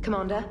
Commander?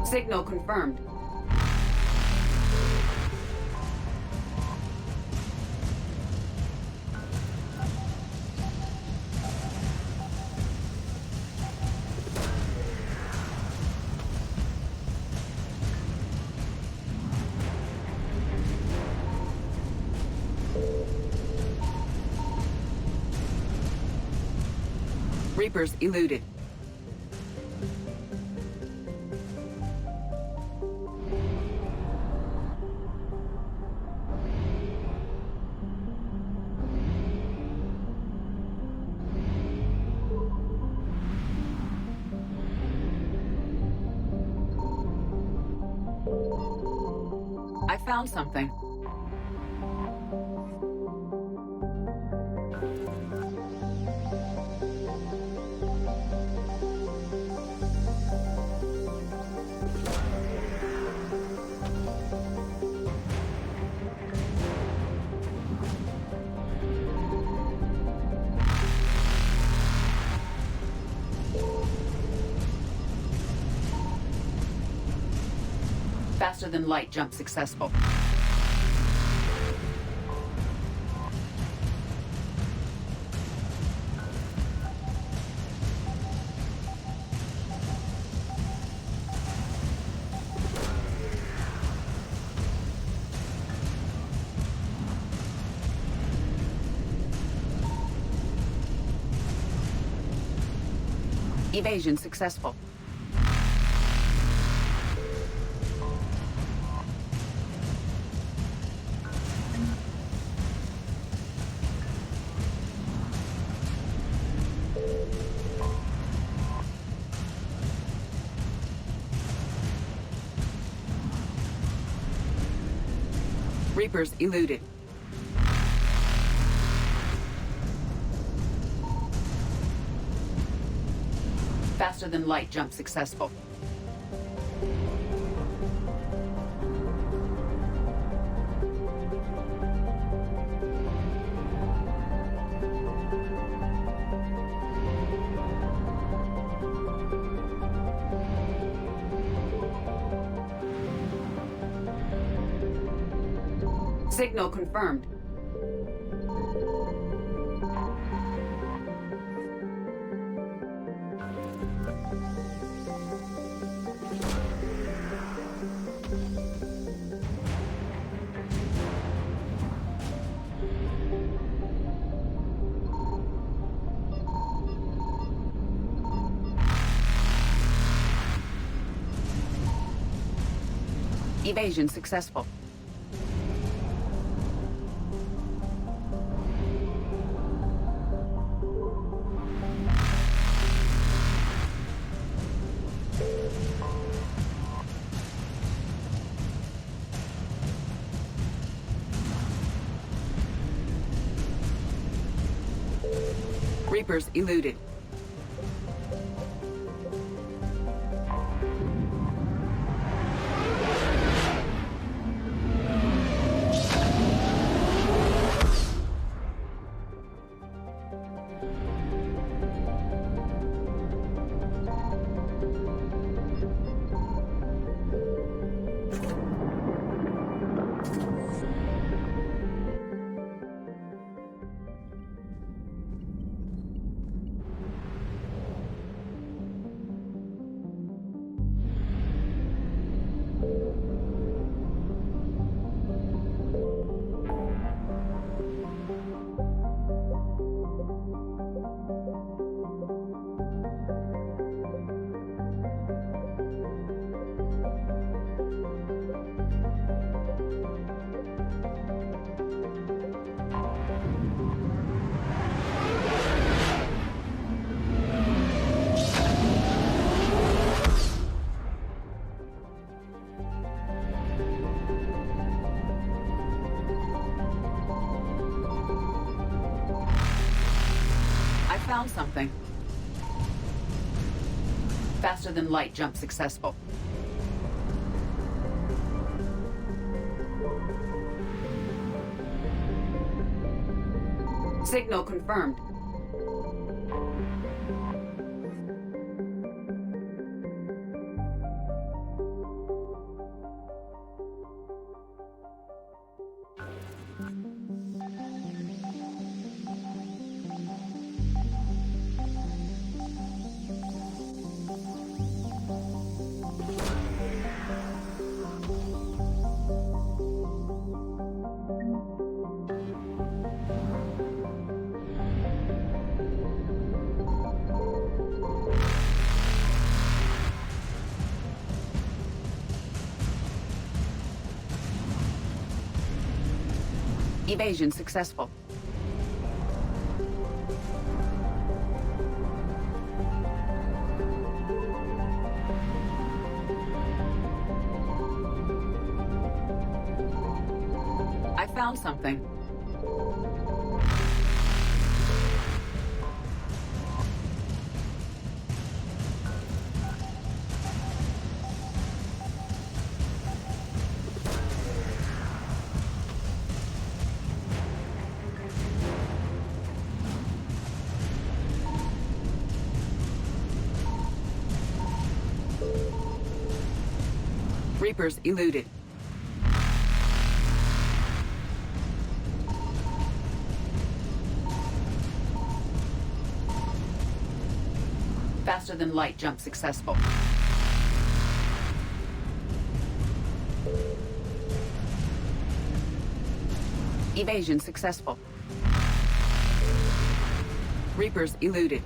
Signal confirmed. Reapers eluded. I found something. Faster than light jump successful. Evasion successful. Reapers eluded. Faster than light jump successful. Signal confirmed. Evasion successful. Reapers eluded. Found something. Faster than light jump successful. Signal confirmed. Evasion successful. I found something. Reapers eluded. Faster than light jump successful. Evasion successful. Reapers eluded.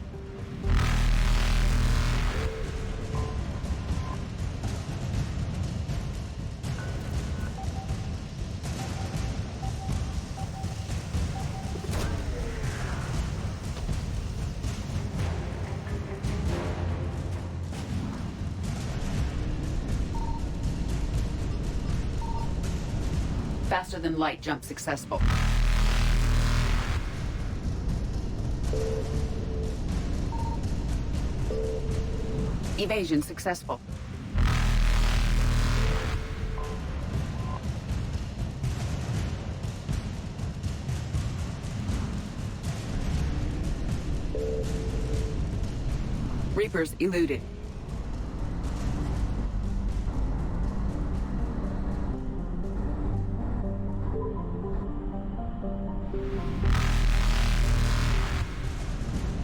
Faster than light jump successful. Evasion successful. Reapers eluded.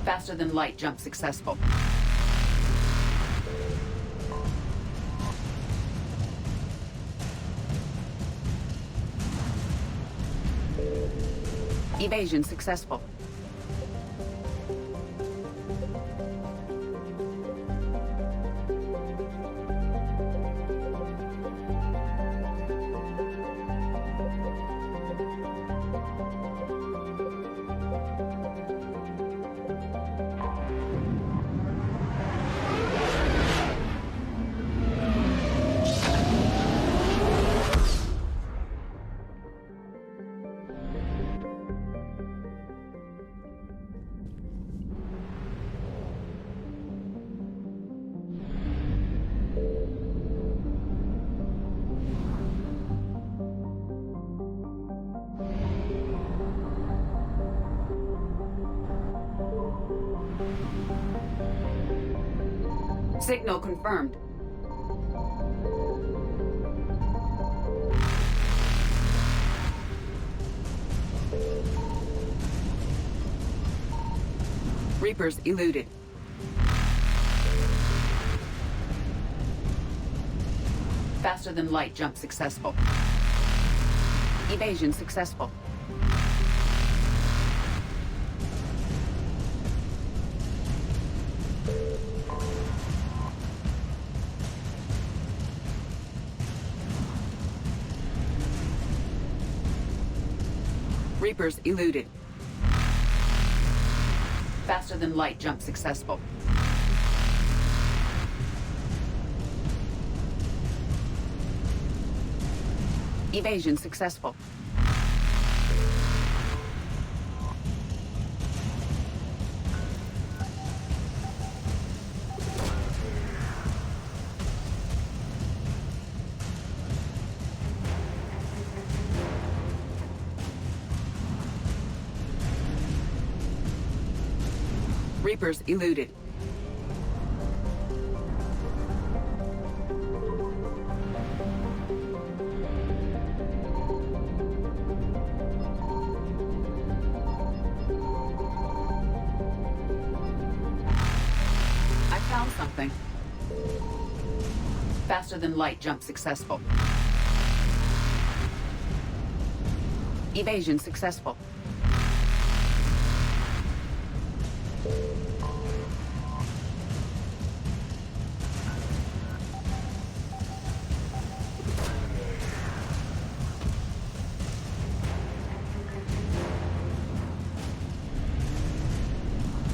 Faster than light jump successful. Evasion successful. Signal confirmed. Reapers eluded. Faster than light jump successful. Evasion successful. Reapers eluded. Faster than light jump successful. Evasion successful. Reapers eluded. I found something. Faster than light jump successful. Evasion successful.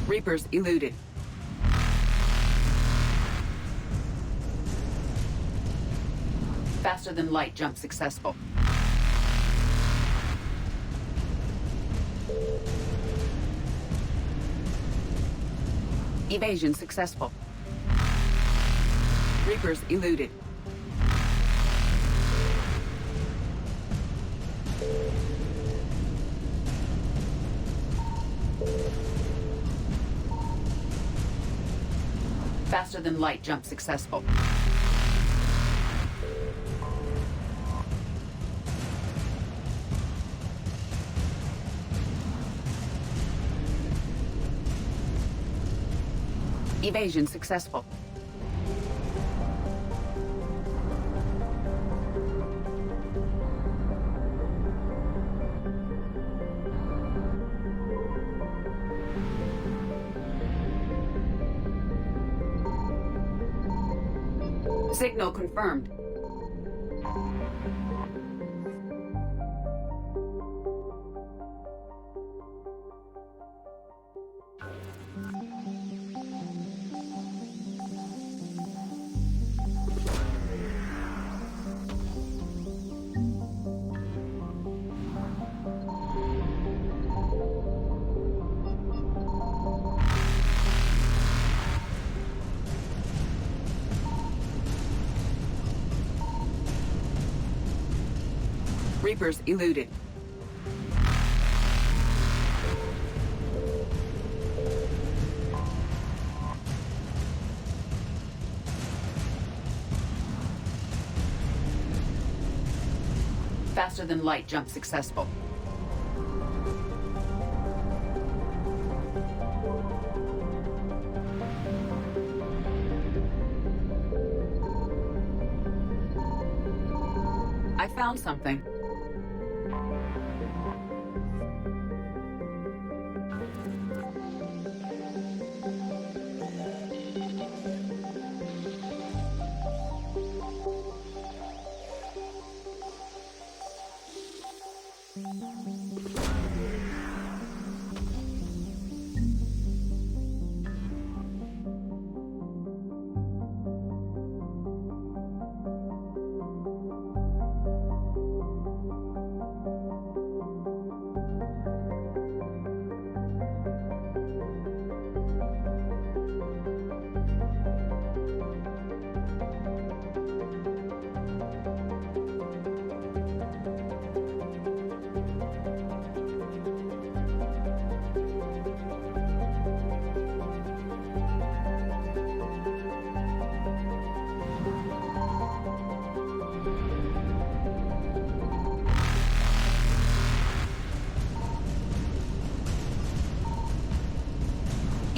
Reapers eluded. Faster than light jump successful. Evasion successful. Reapers eluded. Faster than light jump successful. Evasion successful. Signal confirmed. Reapers eluded. Faster than light jump successful. I found something.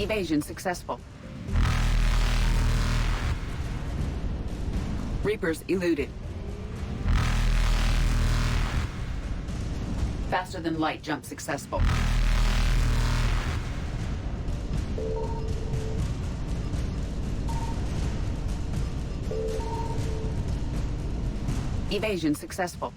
Evasion successful. Reapers eluded. Faster than light jump successful. Evasion successful.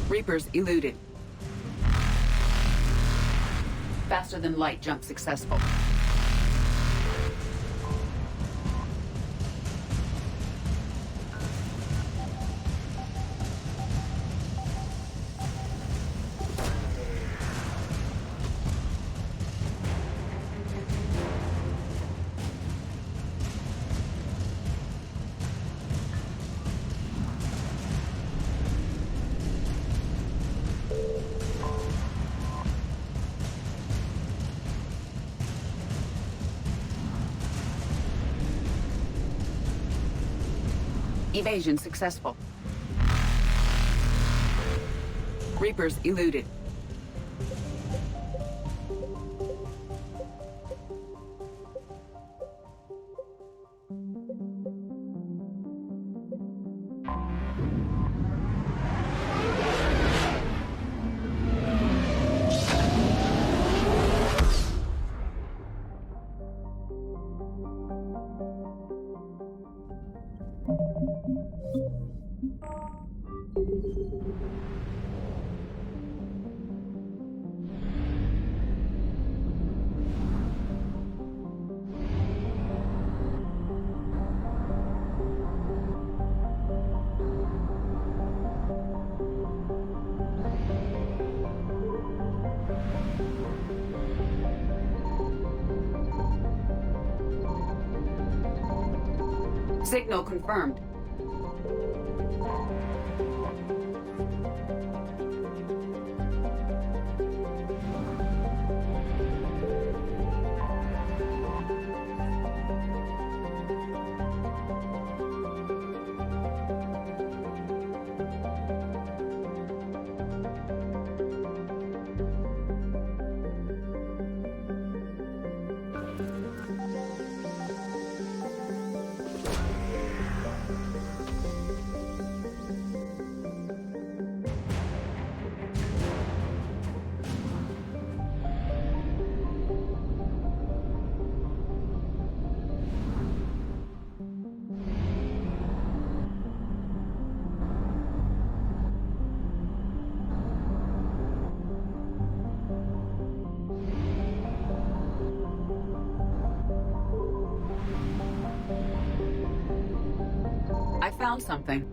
Reapers eluded. Faster than light jump successful. Evasion successful. Reapers eluded. Signal confirmed. I found something.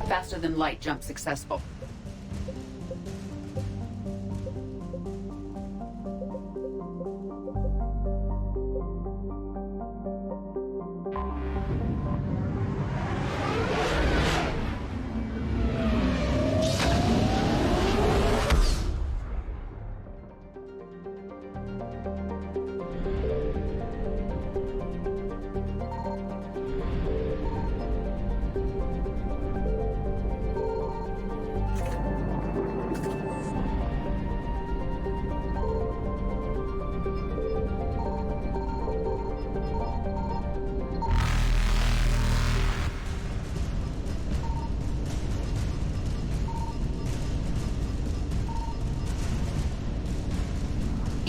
Faster than light jump successful.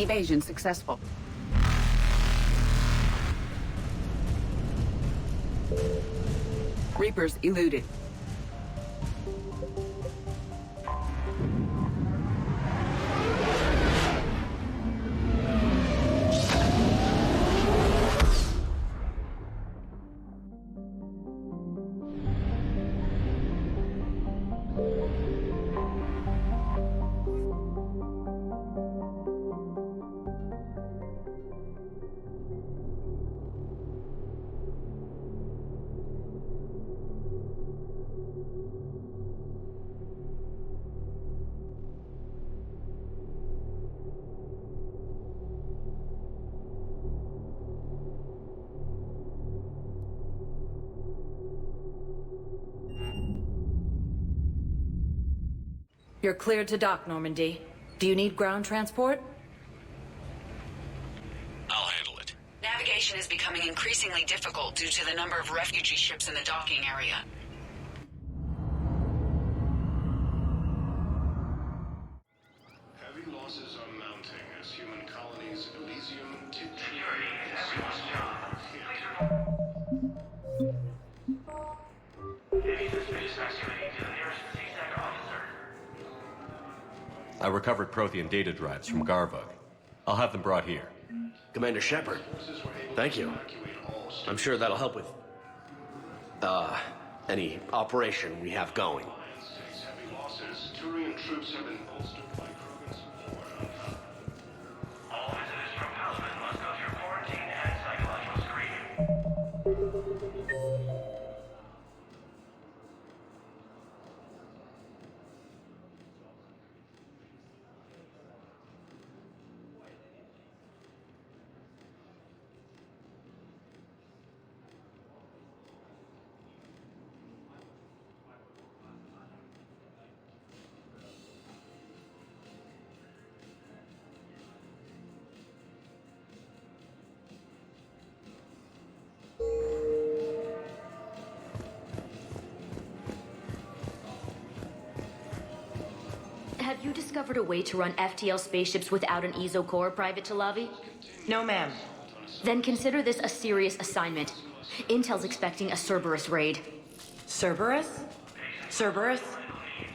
Evasion successful. Reapers eluded. You're cleared to dock, Normandy. Do you need ground transport? I'll handle it. Navigation is becoming increasingly difficult due to the number of refugee ships in the docking area. Heavy losses are mounting as human colonies Elysium, I recovered Prothean data drives from Garvug. I'll have them brought here. Commander Shepard, thank you. I'm sure that'll help with, any operation we have going. heavy losses. Turian troops have been bolstered by Krogan support. All visitors from Paladin must go through quarantine and psychological screening. Have you discovered a way to run FTL spaceships without an ESO core, Private Chalavi? No, ma'am. Then consider this a serious assignment. Intel's expecting a Cerberus raid. Cerberus? Cerberus?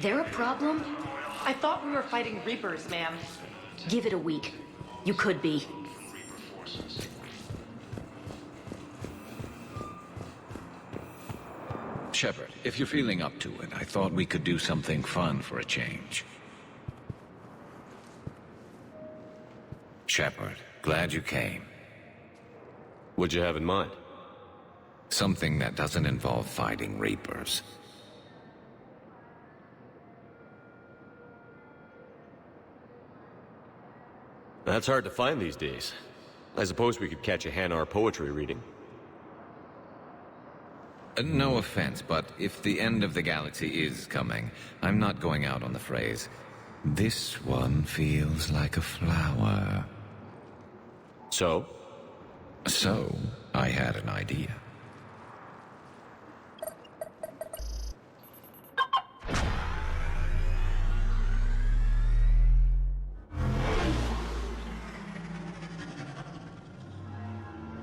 They're a problem? I thought we were fighting Reapers, ma'am. Give it a week. You could be. Shepard, if you're feeling up to it, I thought we could do something fun for a change. Shepard, glad you came. What'd you have in mind? Something that doesn't involve fighting Reapers. That's hard to find these days. I suppose we could catch a Hanar poetry reading. No offense, but if the end of the galaxy is coming, I'm not going out on the phrase, "This one feels like a flower." So? So, I had an idea.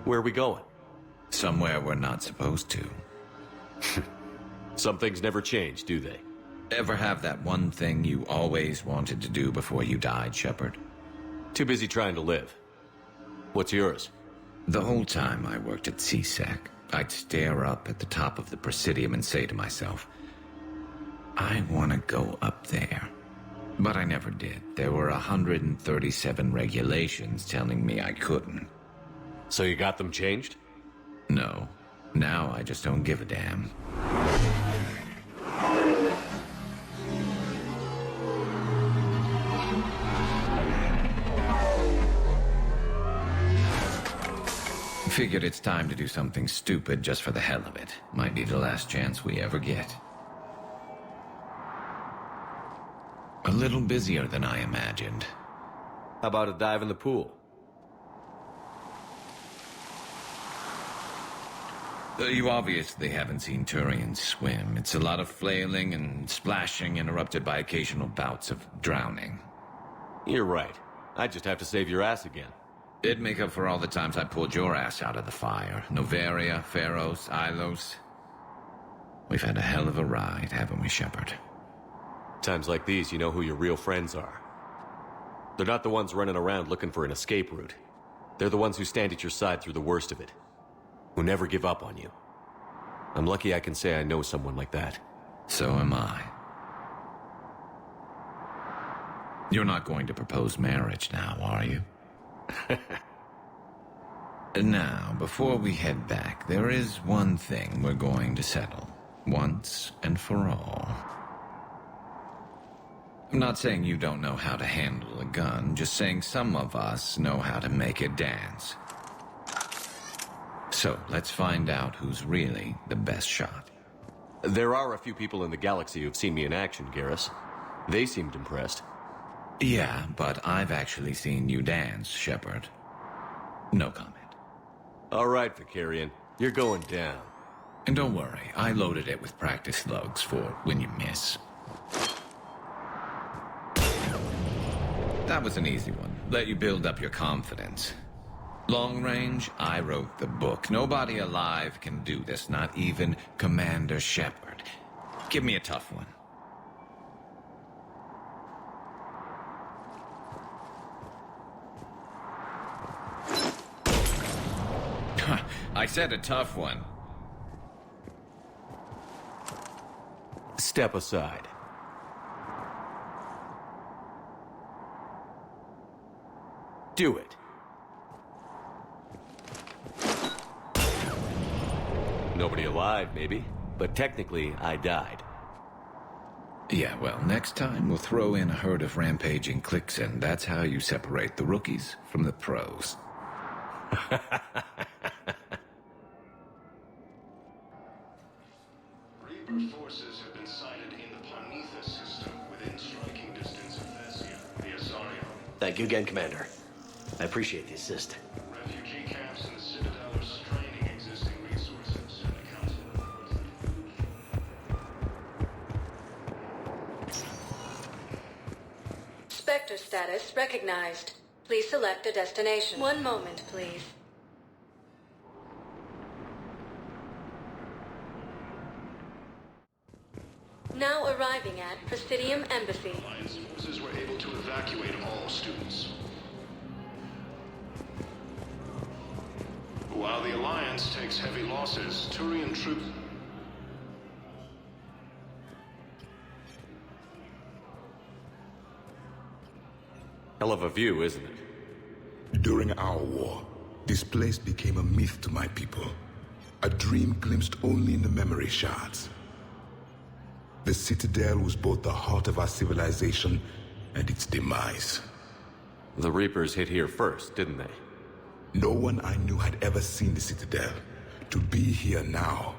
Where are we going? Somewhere we're not supposed to. Some things never change, do they? Ever have that one thing you always wanted to do before you died, Shepard? Too busy trying to live. What's yours? The whole time I worked at CSEC, I'd stare up at the top of the Presidium and say to myself, I want to go up there. But I never did. There were 137 regulations telling me I couldn't. So you got them changed? No. Now I just don't give a damn. Figured it's time to do something stupid just for the hell of it. Might be the last chance we ever get. A little busier than I imagined. How about a dive in the pool? You obviously haven't seen Turians swim. It's a lot of flailing and splashing interrupted by occasional bouts of drowning. You're right. I'd just have to save your ass again. It'd make up for all the times I pulled your ass out of the fire. Noveria, Pharos, Ilos. We've had a hell of a ride, haven't we, Shepard? Times like these, you know who your real friends are. They're not the ones running around looking for an escape route. They're the ones who stand at your side through the worst of it. Who never give up on you. I'm lucky I can say I know someone like that. So am I. You're not going to propose marriage now, are you? Now, before we head back, there is one thing we're going to settle. Once and for all. I'm not saying you don't know how to handle a gun, just saying some of us know how to make it dance. So, let's find out who's really the best shot. There are a few people in the galaxy who've seen me in action, Garrus. They seemed impressed. Yeah, but I've actually seen you dance, Shepard. No comment. All right, Vicarian. You're going down. And don't worry, I loaded it with practice slugs for when you miss. That was an easy one. Let you build up your confidence. Long range, I wrote the book. Nobody alive can do this, not even Commander Shepard. Give me a tough one. I said a tough one. Step aside. Do it. Nobody alive, maybe. But technically, I died. Yeah, well, next time we'll throw in a herd of rampaging cliques, and that's how you separate the rookies from the pros. Reaper forces have been sighted in the Parnitha system within striking distance of Thessia, the Azarion. Thank you again, Commander. I appreciate the assist. Refugee camps in the Citadel are straining existing resources, and the Council reports that Spectre status recognized. Please select a destination. One moment, please. Now arriving at Presidium Embassy. Alliance forces were able to evacuate all students. While the Alliance takes heavy losses, Turian troops... Hell of a view, isn't it? During our war, this place became a myth to my people. A dream glimpsed only in the memory shards. The Citadel was both the heart of our civilization and its demise. The Reapers hit here first, didn't they? No one I knew had ever seen the Citadel. To be here now,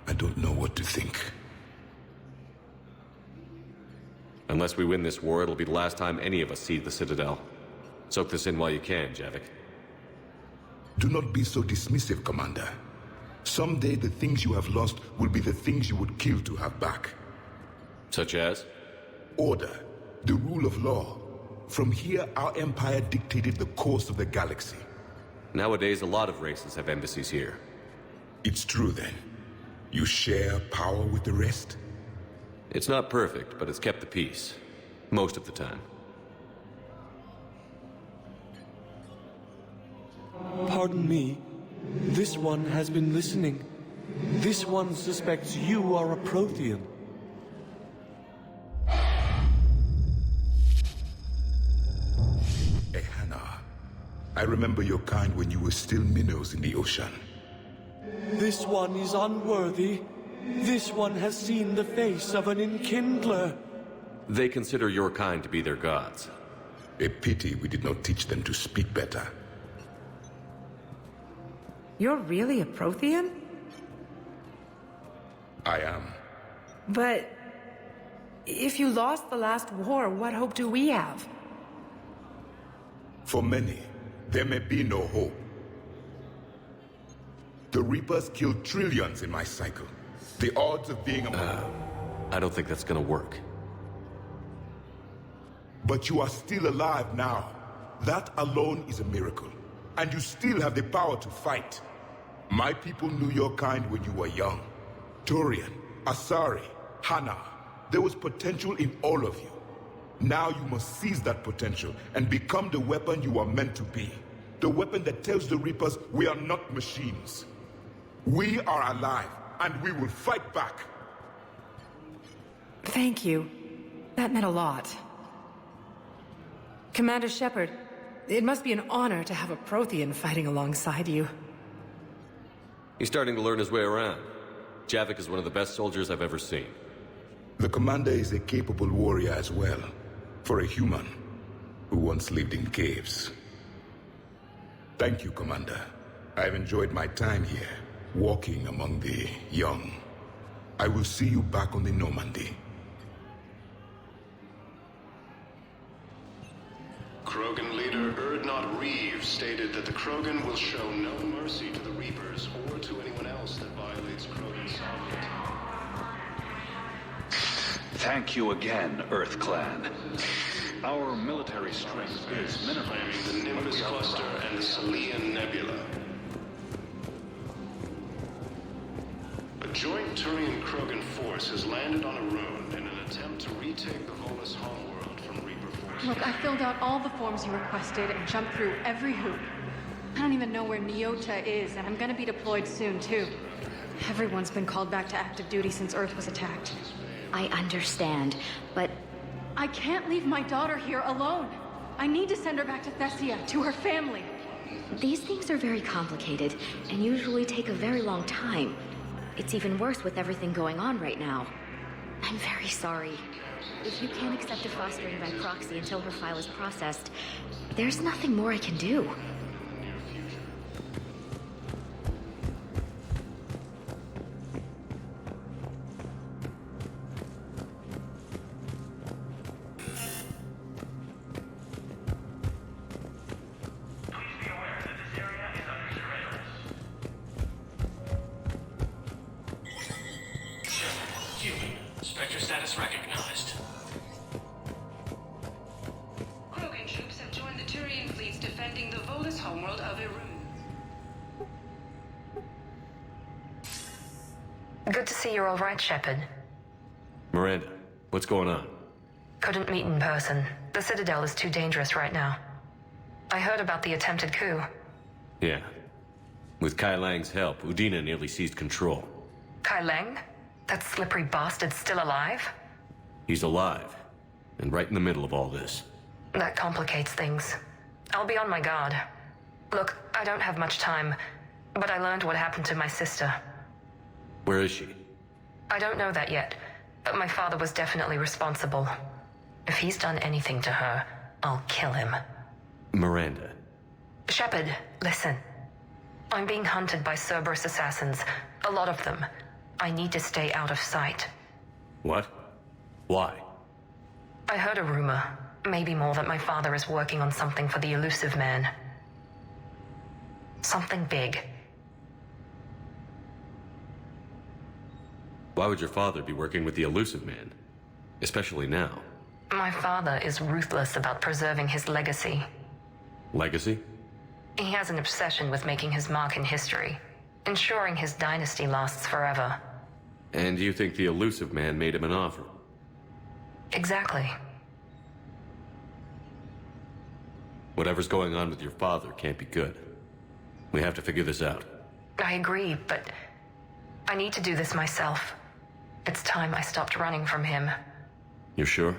I don't know what to think. Unless we win this war, it'll be the last time any of us see the Citadel. Soak this in while you can, Javik. Do not be so dismissive, Commander. Someday the things you have lost will be the things you would kill to have back. Such as? Order, the rule of law. From here, our empire dictated the course of the galaxy. Nowadays, a lot of races have embassies here. It's true, then. You share power with the rest? It's not perfect, but it's kept the peace. Most of the time. Pardon me. This one has been listening. This one suspects you are a Prothean. Ehana. I remember your kind when you were still minnows in the ocean. This one is unworthy. This one has seen the face of an enkindler. They consider your kind to be their gods. A pity we did not teach them to speak better. You're really a Prothean? I am. But if you lost the last war, what hope do we have? For many, there may be no hope. The Reapers killed trillions in my cycle. The odds of being I don't think that's gonna work. But you are still alive now. That alone is a miracle. And you still have the power to fight. My people knew your kind when you were young. Turian, Asari, Hana. There was potential in all of you. Now you must seize that potential and become the weapon you are meant to be. The weapon that tells the Reapers we are not machines. We are alive, and we will fight back. Thank you. That meant a lot. Commander Shepard, it must be an honor to have a Prothean fighting alongside you. He's starting to learn his way around. Javik is one of the best soldiers I've ever seen. The commander is a capable warrior as well, for a human who once lived in caves. Thank you, Commander. I've enjoyed my time here, walking among the young. I will see you back on the Normandy. Krogan leader Erdnot Reeve stated that the Krogan will show no mercy to the Reapers or to anyone else that violates Krogan sovereignty. Thank you again, Earth Clan. Our military strength is minimal. Claiming the Nimbus Cluster and the Selian Nebula. A joint Turian-Krogan force has landed on a rune in an attempt to retake the Volus homeworld from Reaper forces. Look, I filled out all the forms you requested and jumped through every hoop. I don't even know where Nyota is, and I'm gonna be deployed soon, too. Everyone's been called back to active duty since Earth was attacked. I understand, but... I can't leave my daughter here alone. I need to send her back to Thessia, to her family. These things are very complicated, and usually take a very long time. It's even worse with everything going on right now. I'm very sorry. If you can't accept a fostering by proxy until her file is processed, there's nothing more I can do. Good to see you're all right, Shepard. Miranda, what's going on? Couldn't meet in person. The Citadel is too dangerous right now. I heard about the attempted coup. Yeah. With Kai Lang's help, Udina nearly seized control. Kai Lang? That slippery bastard's still alive? He's alive, and right in the middle of all this. That complicates things. I'll be on my guard. Look, I don't have much time, but I learned what happened to my sister. Where is she? I don't know that yet, but my father was definitely responsible. If he's done anything to her, I'll kill him. Miranda. Shepard, listen. I'm being hunted by Cerberus assassins. A lot of them. I need to stay out of sight. What? Why? I heard a rumor, maybe more, that my father is working on something for the Elusive Man. Something big. Why would your father be working with the Elusive Man? Especially now. My father is ruthless about preserving his legacy. Legacy? He has an obsession with making his mark in history, ensuring his dynasty lasts forever. And you think the Elusive Man made him an offer? Exactly. Whatever's going on with your father can't be good. We have to figure this out. I agree, but I need to do this myself. It's time I stopped running from him. You're sure?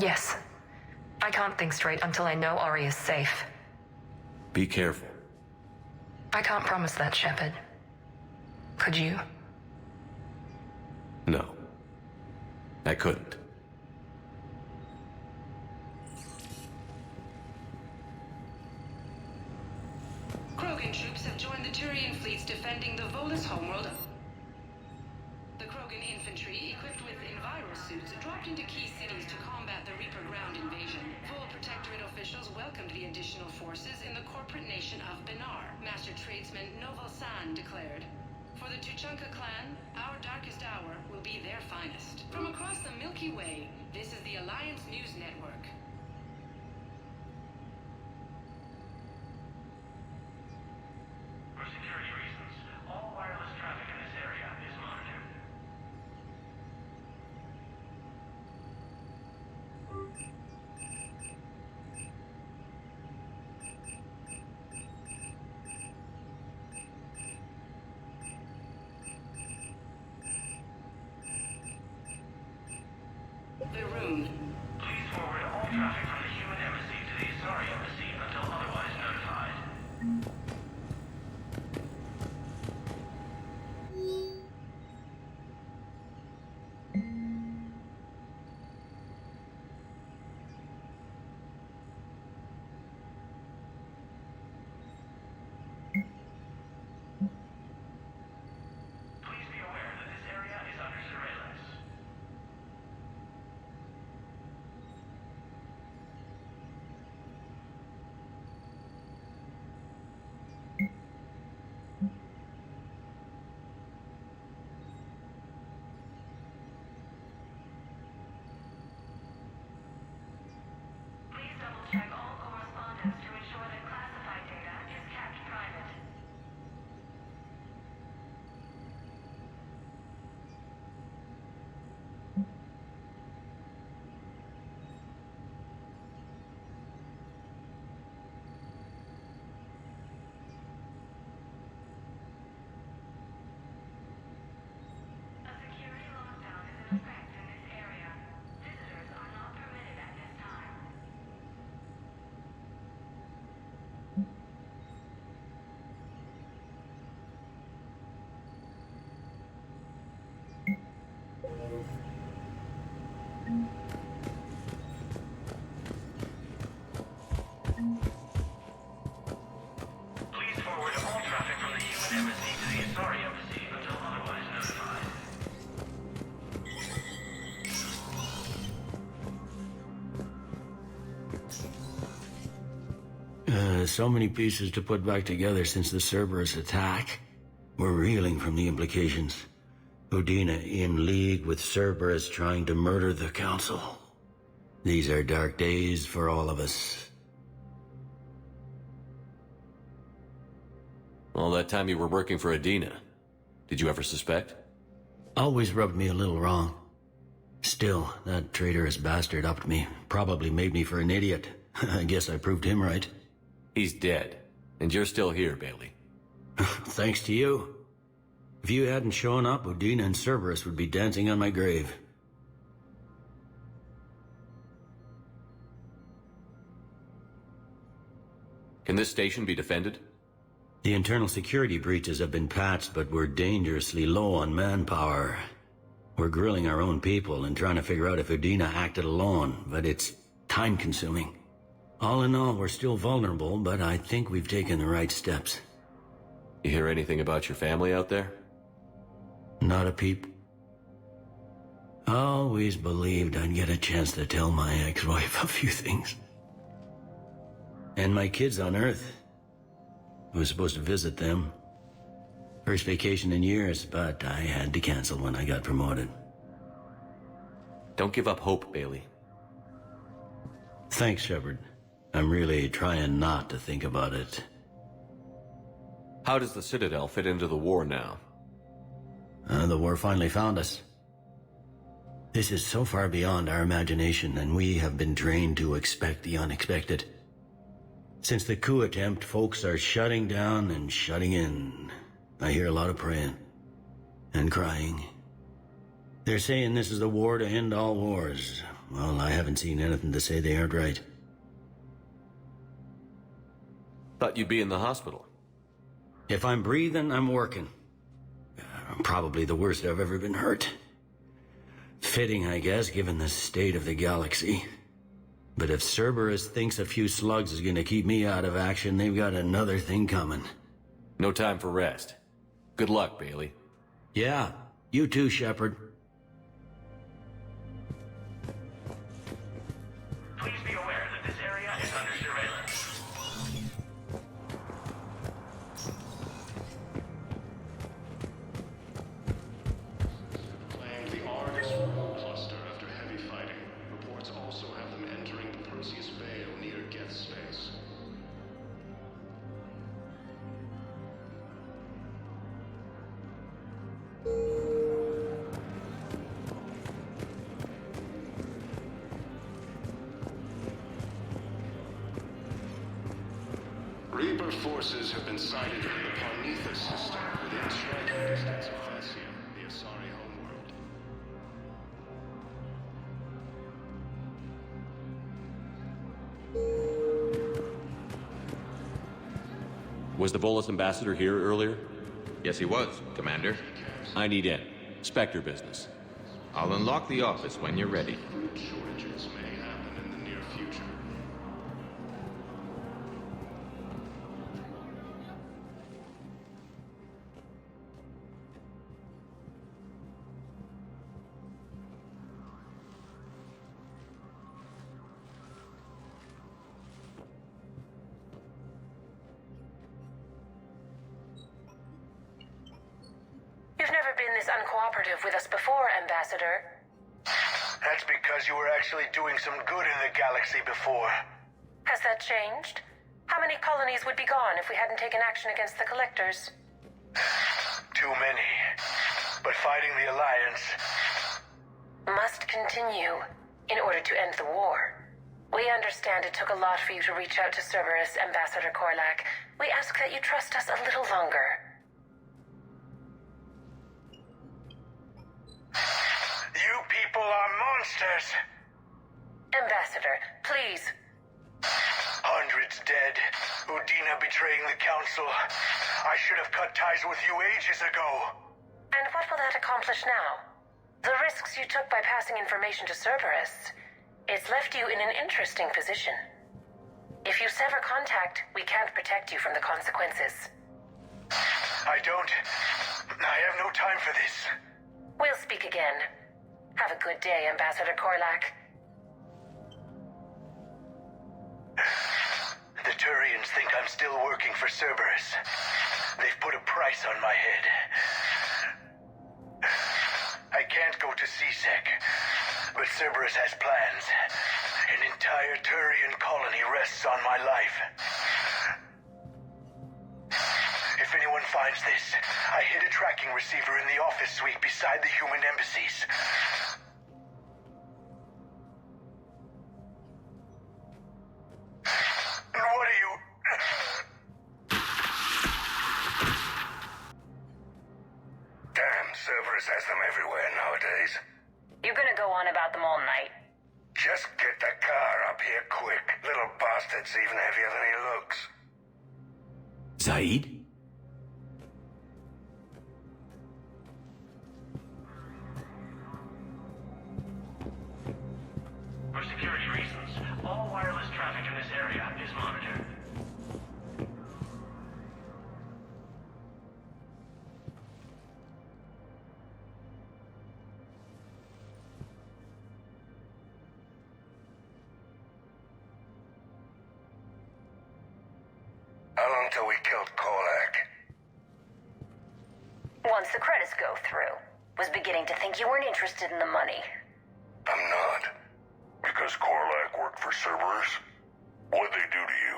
Yes. I can't think straight until I know Ori is safe. Be careful. I can't promise that, Shepard. Could you? No. I couldn't. Krogan troops have joined the Turian fleets defending the Volus homeworld. The Krogan infantry, equipped with enviro suits, dropped into key cities to combat the Reaper ground invasion. Vol Protectorate officials welcomed the additional forces in the corporate nation of Benar, Master Tradesman Noval San declared. For the Tuchanka clan, our darkest hour will be their finest. From across the Milky Way, this is the Alliance News Network. The room. Please forward all traffic from the human embassy to the Asari embassy until otherwise notified. Please be aware that this area is under surveillance. Please double-check all correspondence to ensure that classified data is kept private. A security lockdown is in effect in this area. Visitors are not permitted at this time. Please forward all traffic from the human embassy to the Asari embassy until otherwise notified. So many pieces to put back together since the Cerberus attack. We're reeling from the implications. Udina in league with Cerberus trying to murder the Council. These are dark days for all of us. All that time you were working for Adina, did you ever suspect? Always rubbed me a little wrong. Still, that traitorous bastard upped me. Probably made me for an idiot. I guess I proved him right. He's dead, and you're still here, Bailey. Thanks to you. If you hadn't shown up, Udina and Cerberus would be dancing on my grave. Can this station be defended? The internal security breaches have been patched, but we're dangerously low on manpower. We're grilling our own people and trying to figure out if Udina acted alone, but it's time-consuming. All in all, we're still vulnerable, but I think we've taken the right steps. You hear anything about your family out there? Not a peep. Always believed I'd get a chance to tell my ex-wife a few things. And my kids on Earth. I was supposed to visit them. First vacation in years, but I had to cancel when I got promoted. Don't give up hope, Bailey. Thanks, Shepard. I'm really trying not to think about it. How does the Citadel fit into the war now? The war finally found us. This is so far beyond our imagination, and we have been trained to expect the unexpected. Since the coup attempt, folks are shutting down and shutting in. I hear a lot of praying. And crying. They're saying this is the war to end all wars. Well, I haven't seen anything to say they aren't right. Thought you'd be in the hospital. If I'm breathing, I'm working. Probably the worst I've ever been hurt. Fitting, I guess, given the state of the galaxy. But if Cerberus thinks a few slugs is gonna keep me out of action, they've got another thing coming. No time for rest. Good luck, Bailey. Yeah, you too, Shepard. Please be aware that this area is under surveillance. Claimed the Argus World Cluster after heavy fighting. Reports also have them entering the Perseus Vale near Geth Space. Reaper forces have been sighted in the Parnithus system within striking distance of Thessia, the Asari homeworld. Was the Volus ambassador here earlier? Yes, he was, Commander. I need in. Spectre business. I'll unlock the office when you're ready. Shortages may happen in the near future. You've never been this uncooperative with us before, Ambassador. That's because you were actually doing some good in the galaxy before. Has that changed? How many colonies would be gone if we hadn't taken action against the Collectors? Too many. But fighting the Alliance must continue in order to end the war. We understand it took a lot for you to reach out to Cerberus, Ambassador Korlak. We ask that you trust us a little longer. You people are monsters! Ambassador, please. Hundreds dead. Udina betraying the Council. I should have cut ties with you ages ago. And what will that accomplish now? The risks you took by passing information to Cerberus. It's left you in an interesting position. If you sever contact, we can't protect you from the consequences. I have no time for this. We'll speak again. Have a good day, Ambassador Korlak. The Turians think I'm still working for Cerberus. They've put a price on my head. I can't go to CSEC, but Cerberus has plans. An entire Turian colony rests on my life. If anyone finds this, I hid a tracking receiver in the office suite beside the human embassies. What are you... Damn, Cerberus has them everywhere nowadays. You're gonna go on about them all night. Just get the car up here quick. Little bastard's even heavier than he looks. Zaid? For security reasons, all wireless traffic in this area is monitored. How long till we killed Korlak? Once the credits go through. Was beginning to think you weren't interested in the money. I'm not. Because Korlak worked for Cerberus? What'd they do to you?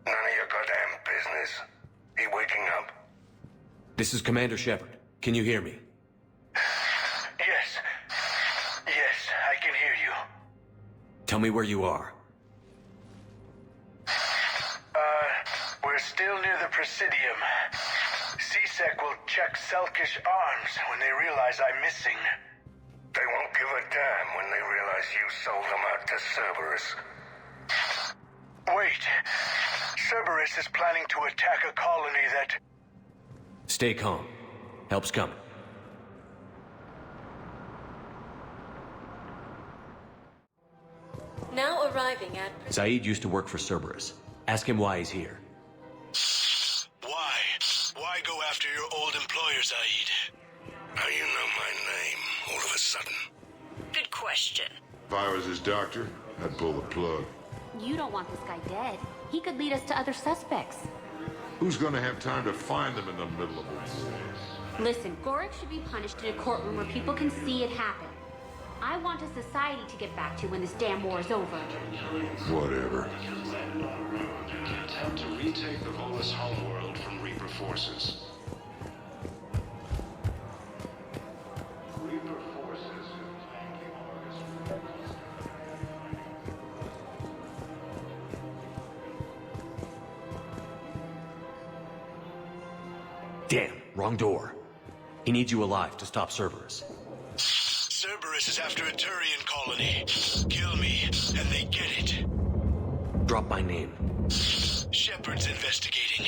None of your goddamn business. He waking up? This is Commander Shepard. Can you hear me? Yes. Yes, I can hear you. Tell me where you are. We're still near the Presidium. CSEC will check Selkish arms when they realize I'm missing. They won't give a damn when they realize you sold them out to Cerberus. Wait. Cerberus is planning to attack a colony that... Stay calm. Help's coming. Now arriving at... Zaid used to work for Cerberus. Ask him why he's here. Why? Why go after your old employer, Zaid? How you know my name all of a sudden? Good question. If I was his doctor, I'd pull the plug. You don't want this guy dead. He could lead us to other suspects. Who's gonna have time to find them in the middle of a war? Listen, Gorik should be punished in a courtroom where people can see it happen. I want a society to get back to when this damn war is over. Whatever. Attempt to retake the Volus homeworld from Reaper forces. Reaper forces. Damn, wrong door. He needs you alive to stop Cerberus. Cerberus is after a Turian colony. Kill me, and they get it. Drop my name. Shepard's investigating.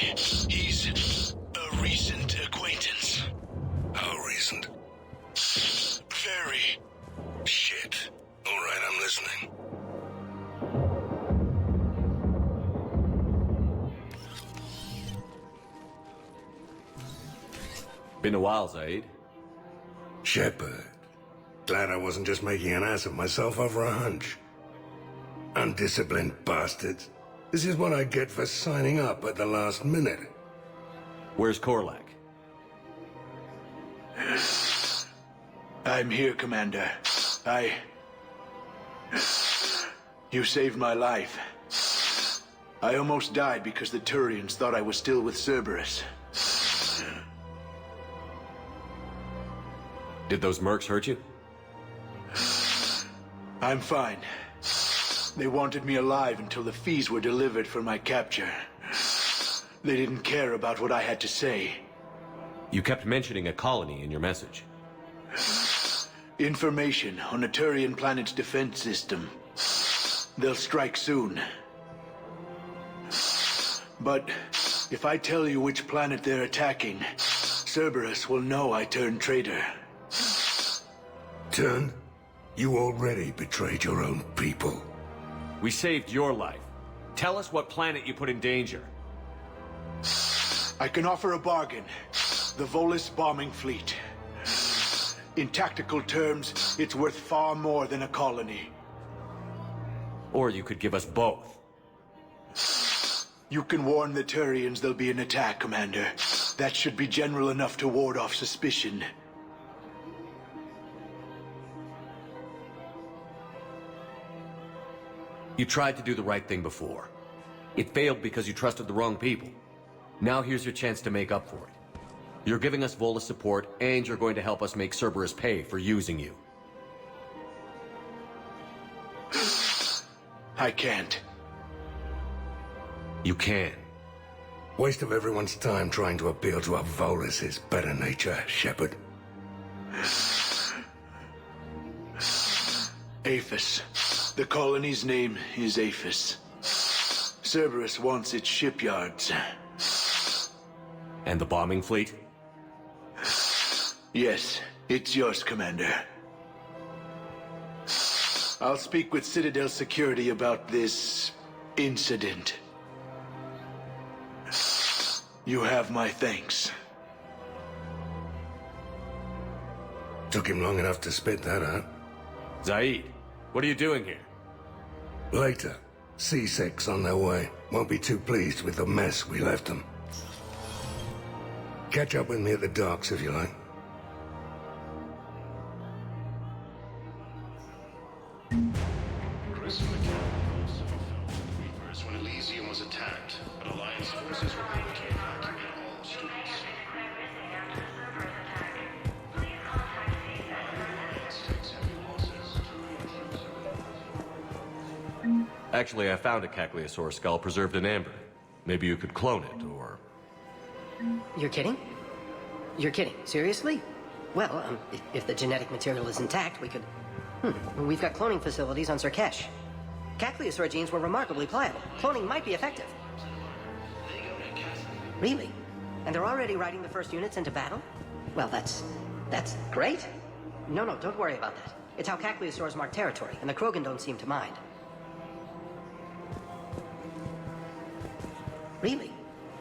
He's a recent acquaintance. How recent? Very. Shit. All right, I'm listening. Been a while, Zaid. Shepard. Glad I wasn't just making an ass of myself over a hunch. Undisciplined bastards. This is what I get for signing up at the last minute. Where's Korlak? I'm here, Commander. You saved my life. I almost died because the Turians thought I was still with Cerberus. Did those mercs hurt you? I'm fine. They wanted me alive until the fees were delivered for my capture. They didn't care about what I had to say. You kept mentioning a colony in your message. Information on a Turian planet's defense system. They'll strike soon. But if I tell you which planet they're attacking, Cerberus will know I turned traitor. Turned? You already betrayed your own people. We saved your life. Tell us what planet you put in danger. I can offer a bargain. The Volus bombing fleet. In tactical terms, it's worth far more than a colony. Or you could give us both. You can warn the Turians there'll be an attack, Commander. That should be general enough to ward off suspicion. You tried to do the right thing before. It failed because you trusted the wrong people. Now here's your chance to make up for it. You're giving us Volus support, and you're going to help us make Cerberus pay for using you. I can't. You can. Waste of everyone's time trying to appeal to a Volus' better nature, Shepard. Aphis. The colony's name is Aphis. Cerberus wants its shipyards. And the bombing fleet? Yes, it's yours, Commander. I'll speak with Citadel Security about this incident. You have my thanks. Took him long enough to spit that out. Zaid, what are you doing here? Later. C6 on their way. Won't be too pleased with the mess we left them. Catch up with me at the docks if you like. Chris McCann was fulfilled with Reapers when Elysium was attacked, but Alliance forces were able to evacuate all students. Alliance takes heavy losses. Actually, I found a Cagliasaur skull preserved in amber. Maybe you could clone it, or... You're kidding? You're kidding. Seriously? Well, if the genetic material is intact, we could... We've got cloning facilities on Surkesh. Cagliasaur genes were remarkably pliable. Cloning might be effective. Really? And they're already riding the first units into battle? Well, that's great. No, don't worry about that. It's how Cagliasaurs mark territory, and the Krogan don't seem to mind. Really?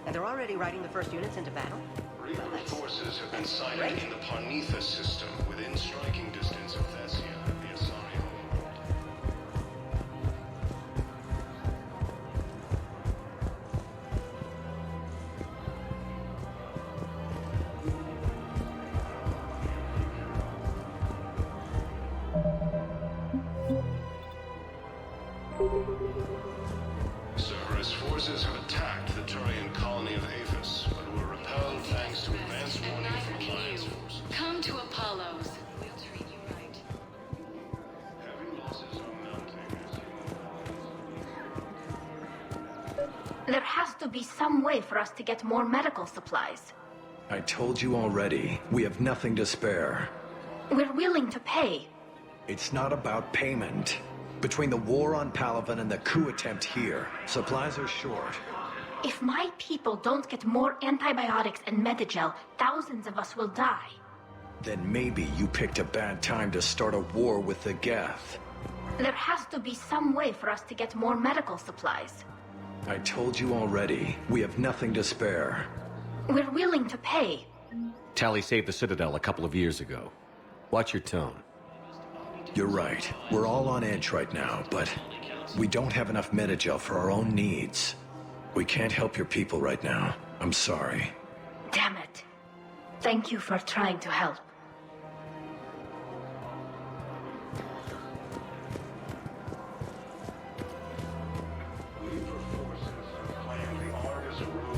And they're already riding the first units into battle? Reaper forces have been sighted in the Parnitha system within striking distance of Thessia, the Asari homeworld. Cerberus forces have attacked the Turian colony of Aphis, but were repelled thanks to advance warning from Alliance forces. Come to Apollo's. We'll treat you right. Heavy losses are mounting as There has to be some way for us to get more medical supplies. I told you already, we have nothing to spare. We're willing to pay. It's not about payment. Between the war on Palaven and the coup attempt here, supplies are short. If my people don't get more antibiotics and Medigel, thousands of us will die. Then maybe you picked a bad time to start a war with the Geth. There has to be some way for us to get more medical supplies. I told you already, we have nothing to spare. We're willing to pay. Tally saved the Citadel a couple of years ago. Watch your tone. You're right. We're all on edge right now, but we don't have enough Medigel for our own needs. We can't help your people right now. I'm sorry. Damn it. Thank you for trying to help.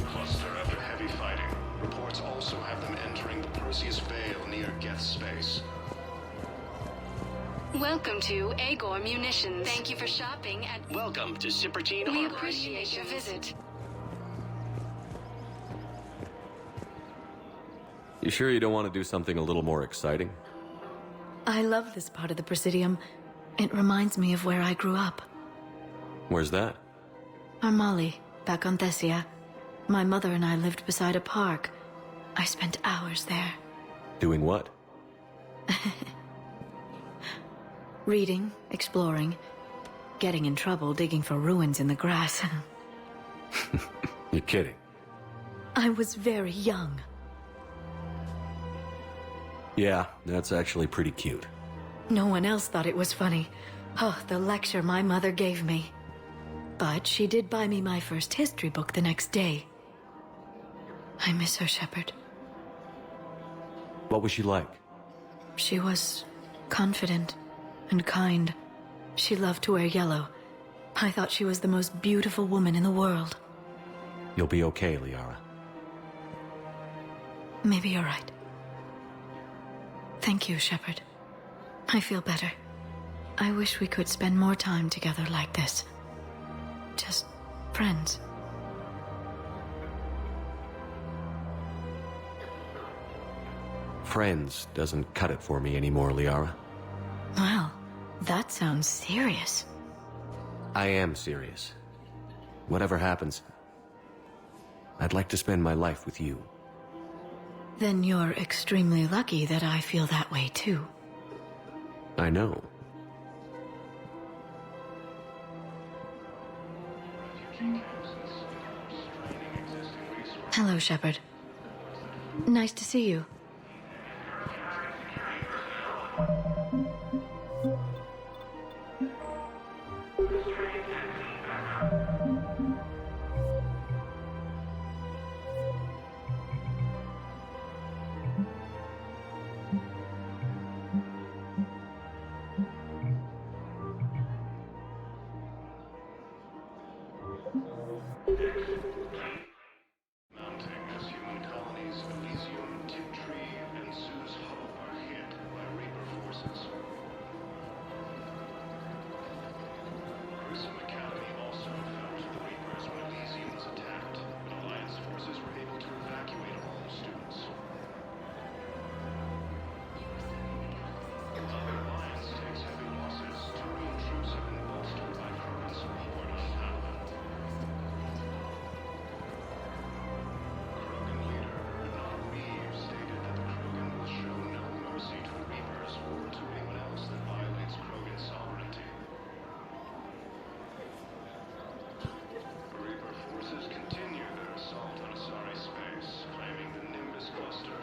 Cluster after heavy fighting. Reports also have them entering the Perseus Vale near Geth space. Welcome to Agor Munitions. Thank you for shopping at... Welcome to Sippertine We Harbor. appreciate your visit. You sure you don't want to do something a little more exciting? I love this part of the Presidium. It reminds me of where I grew up. Where's that? Armali, back on Thessia. My mother and I lived beside a park. I spent hours there. Doing what? Reading, exploring, getting in trouble digging for ruins in the grass. You're kidding. I was very young. Yeah, that's actually pretty cute. No one else thought it was funny. Oh, the lecture my mother gave me. But she did buy me my first history book the next day. I miss her, Shepard. What was she like? She was confident and kind. She loved to wear yellow. I thought she was the most beautiful woman in the world. You'll be okay, Liara. Maybe you're right. Thank you, Shepard. I feel better. I wish we could spend more time together like this. Just friends. Friends doesn't cut it for me anymore, Liara. Well, that sounds serious. I am serious. Whatever happens, I'd like to spend my life with you. Then you're extremely lucky that I feel that way too. I know. Hello, Shepard. Nice to see you. Mounting as human colonies Elysium, Tiptree, and Zeus Hope are hit by Reaper forces. Grissom Academy also fell to the Reapers when Elysium was attacked, but Alliance forces were able to evacuate all students. Other Alliance takes heavy losses. Turian troops have been bolstered by Krogan support on Palaven. Krogan leader Erdnot Reeves stated that the Krogan will show no mercy to the Reapers or to anyone else that violates Krogan sovereignty. Reaper forces continue their assault on Asari space, claiming the Nimbus cluster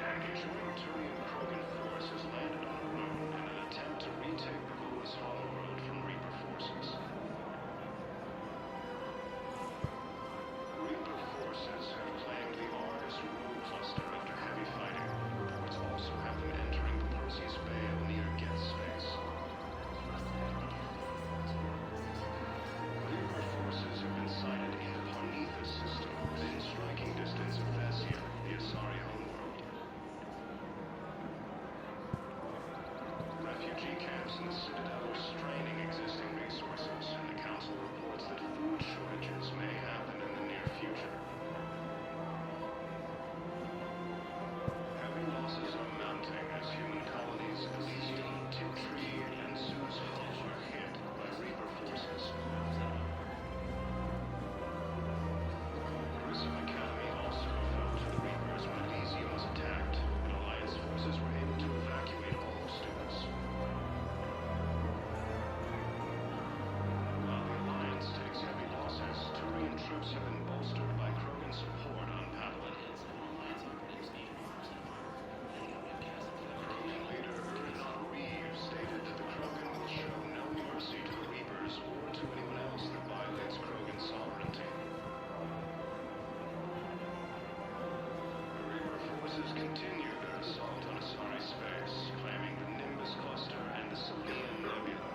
and the joint Turian Krogan force has landed on Rune in an attempt to retake the Volus homeworld from Reaper forces. Reaper forces have claimed the Argus Rune cluster after heavy fighting. Reports also have them entering the Perseus Vale near Geth space. Reaper forces have been sighted in the Parnithus system, within striking distance of Thessia, the Asari homeworld. Refugee camps in the Citadel are straining existing resources, and the Council reports that food shortages may happen in the near future. Heavy losses are mounting as human colonies Elysium, Tiptree, and Zeus Hope are hit by forces continue their assault on Asari space, claiming the Nimbus cluster and the Selenium nebula.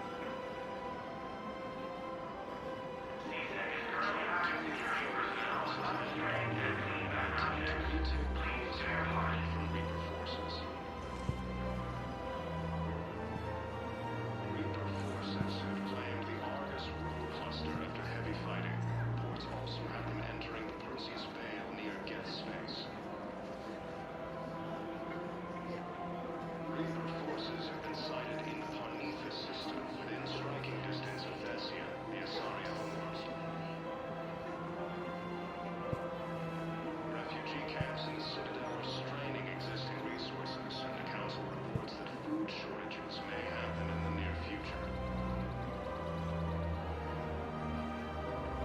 Refugee camps in the Citadel are straining existing resources, and the Council reports that food shortages may happen in the near future.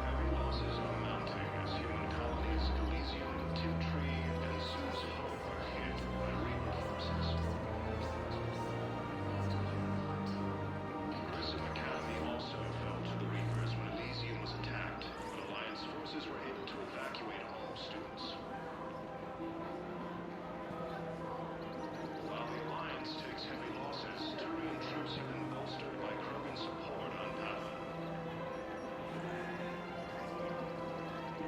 Heavy losses are mounting as human colonies Elysium, Tiptree, and Zeus Hope are hit by Reaper forces. Grissom Academy also fell to the Reapers when Elysium was attacked, but Alliance forces were able to evacuate all students. While the Alliance takes heavy losses, Turian troops have been bolstered by Krogan support on Palaven.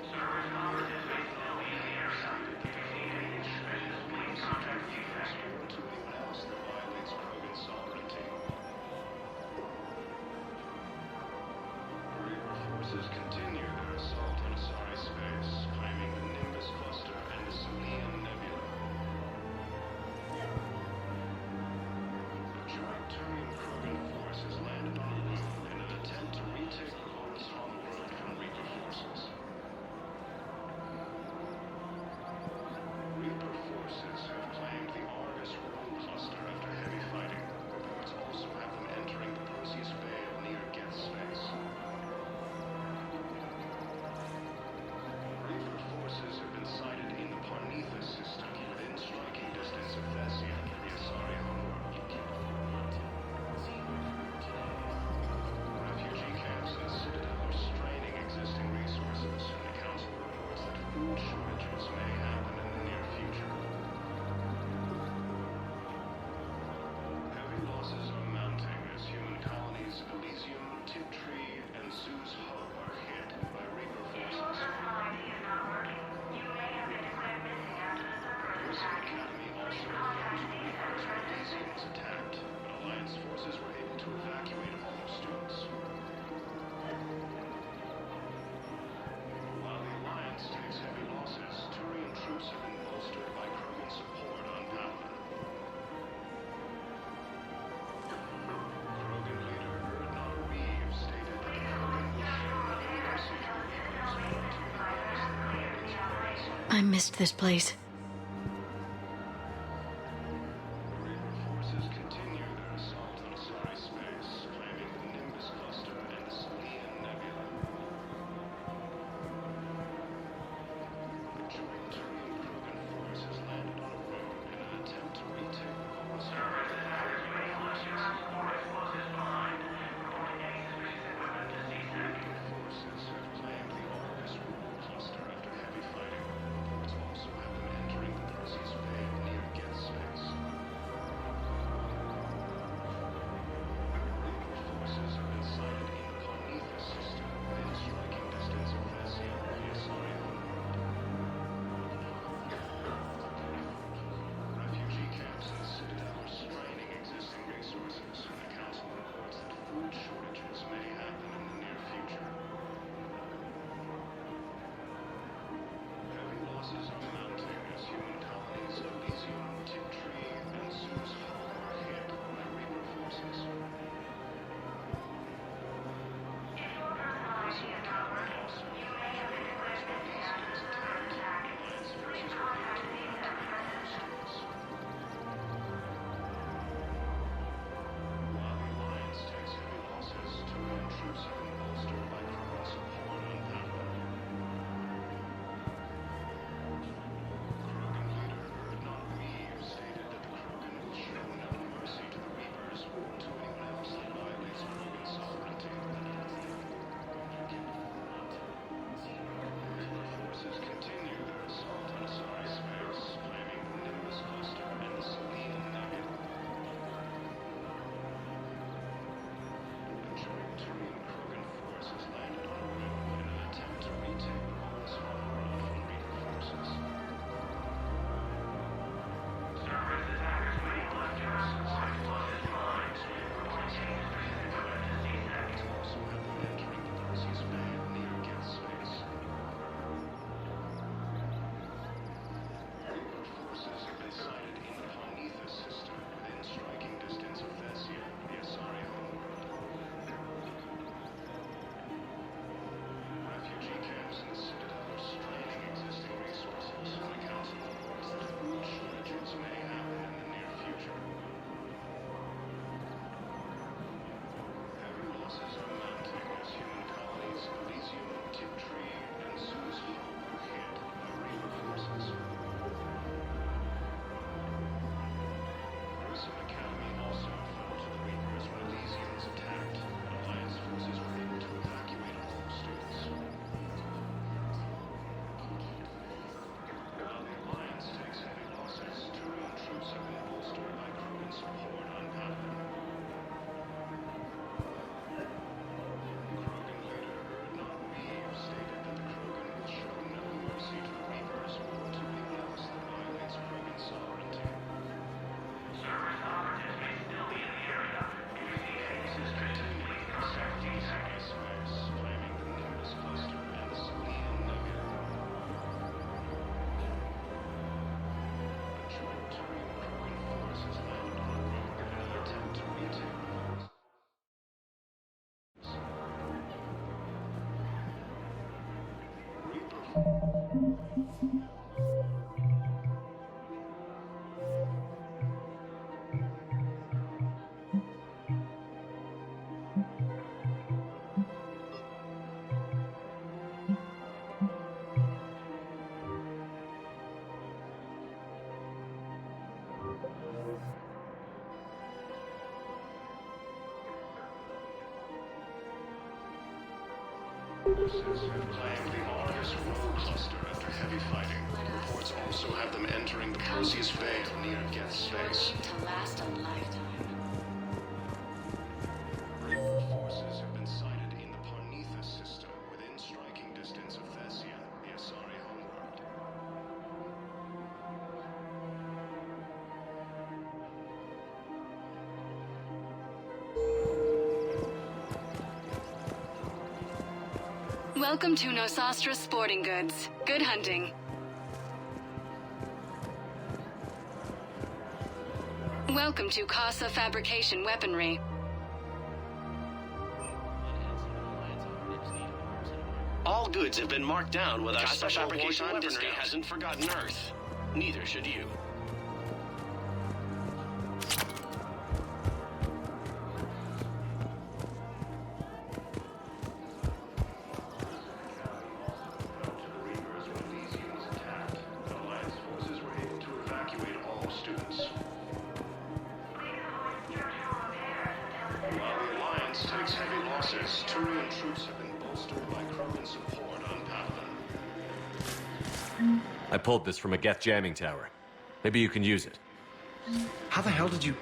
Service conferences based in Elysium stated that the Krogan will show please contact CSEC. or to anyone else that violates Krogan sovereignty. Reaper forces continue their assault on Asari space, claiming the Nimbus cluster and the Selenium nebula. A joint Turian Krogan force has landed on a moon in an attempt to retake the Volus homeworld from Reaper forces. Reaper forces have claimed the Argus world cluster after heavy fighting. Reports also have them entering the Perseus Veil near Geth space. Reaper forces have been sighted in the Parnithus system within striking distance of Thessia, the Asari homeworld. Refugee camps in the Citadel are straining existing resources, and the Council reports that food shortages may happen in the near future. Heavy losses are mounting as human colonies Elysium, Tiptree, and Zeus Hope are hit by Reaper forces. Grissom Academy also fell to Reapers when Elysium was attacked, but Alliance forces were able to evacuate all students. While the Alliance takes heavy losses, Turian troops have been bolstered by Krogan support on Palaven. Krogan leader Erdnot Reeves stated that the Krogan will show no mercy to the Reapers or to anyone else that violates Krogan sovereignty. I missed this place. Reaper forces continue their assault on Asari space, claiming the Nimbus cluster and the Selenium nebula. A joint Turian Krogan force has landed on a moon in an attempt to retake the Volus Service has been forces or explosives behind. Reporting any suspicious equipment to CSEC. forces have claimed the Argus world cluster after heavy fighting. Reports also have them Have claimed the Argus rogue cluster after heavy fighting. Reports also have them entering the Perseus Veil near Geth's face. To last a lifetime. Forces have been sighted in the Parnithus system within striking distance of Thessia, the Asari homeworld. Welcome to Nosastra Sporting Goods. Good hunting. Welcome to Casa Fabrication Weaponry. All goods have been marked down with our Casa special Fabrication wartime Weaponry discount. hasn't forgotten Earth. Neither should you. I pulled this from a Geth jamming tower. Maybe you can use it. How the hell did you...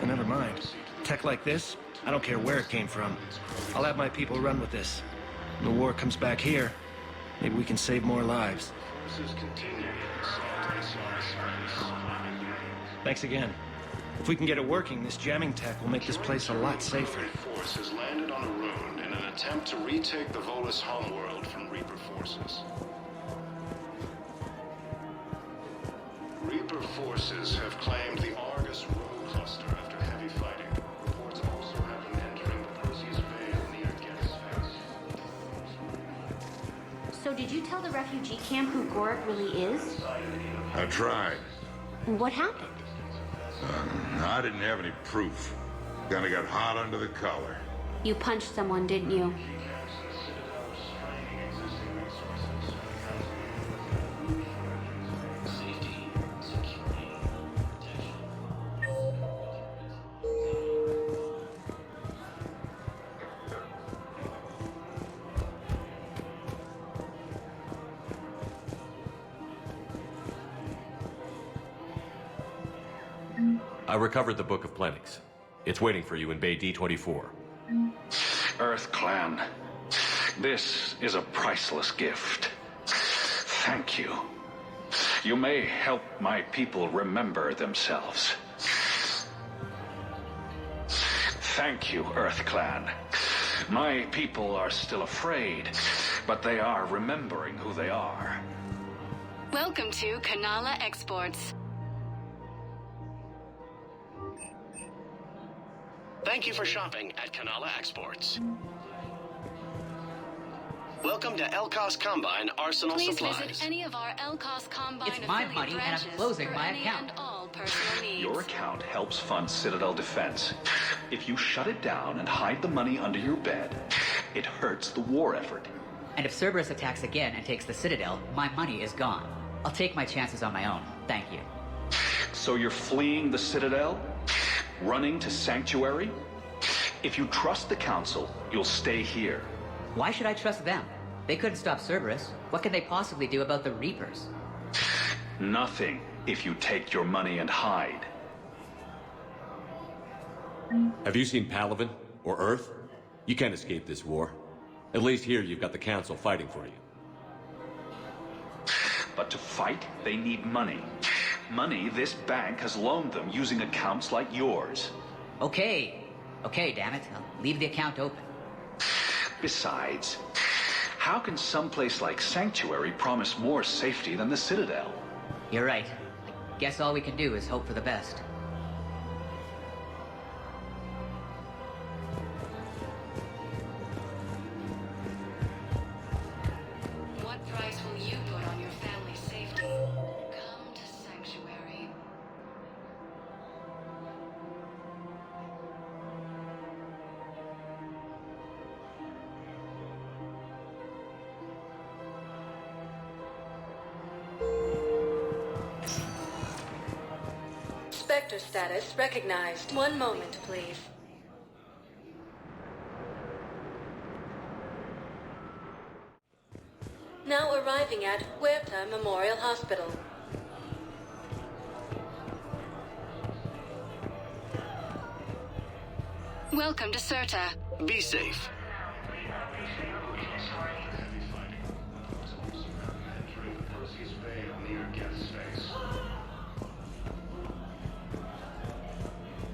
Never mind. Tech like this? I don't care where it came from. I'll have my people run with this. When the war comes back here, maybe we can save more lives. Thanks again. If we can get it working, this jamming tech will make this place a lot safer. Force has landed on a rune in an attempt to retake the Volus homeworld from Reaper forces. Reaper forces have claimed the Argus rogue cluster after heavy fighting. Reports also have them entering the Perseus Veil near Geth's face. So did you tell the refugee camp who Gorik really is? I tried. What happened? I didn't have any proof. Kinda got hot under the collar. You punched someone, didn't you? I recovered the Book of Plenix. It's waiting for you in Bay D24. Earth Clan, this is a priceless gift. Thank you. You may help my people remember themselves. Thank you, Earth Clan. My people are still afraid, but they are remembering who they are. Welcome to Kanala Exports. Thank you for shopping at Kanala Exports. Welcome to Elkos Combine Arsenal Please Supplies. visit any of our Elkos Combine It's my affiliate money, and I'm branches closing for my any account. and all personal needs. Your account helps fund Citadel defense. If you shut it down and hide the money under your bed, it hurts the war effort. And if Cerberus attacks again and takes the Citadel, my money is gone. I'll take my chances on my own. Thank you. So you're fleeing the Citadel? Running to Sanctuary? If you trust the Council, you'll stay here. Why should I trust them? They couldn't stop Cerberus. What can they possibly do about the Reapers? Nothing if you take your money and hide. Have you seen Palaven or Earth? You can't escape this war. At least here you've got the Council fighting for you. But to fight, they need money. Money this bank has loaned them using accounts like yours. Okay, damn it. I'll leave the account open. Besides, how can someplace like Sanctuary promise more safety than the Citadel? You're right. I guess all we can do is hope for the best. What price will you Spectre status recognized. One moment, please. Now arriving at Huerta Memorial Hospital. Welcome to Certa. Be safe.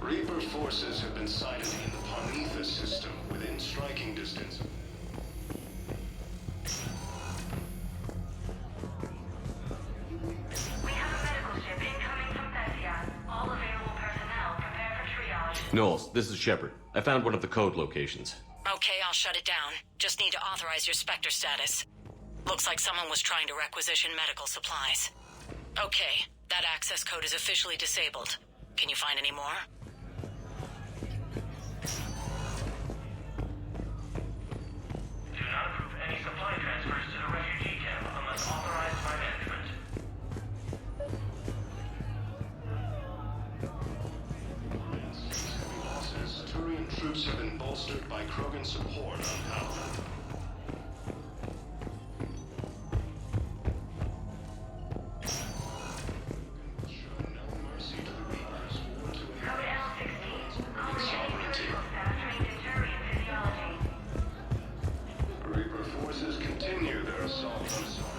Reaper forces have been sighted in the Parnitha system within striking distance. We have a medical ship incoming from Thessia. All available personnel prepare for triage. Knowles, this is Shepard. I found one of the code locations. Okay, I'll shut it down. Just need to authorize your Spectre status. Looks like someone was trying to requisition medical supplies. Okay, that access code is officially disabled. Can you find any more? Do not approve any supply transfers to the refugee camp unless authorized by management. Losses. Turian troops have been bolstered by Krogan support on Paladin. Code L16. Calling any surgical staff trained in Turian physiology. Reaper forces continue their assault on Sora.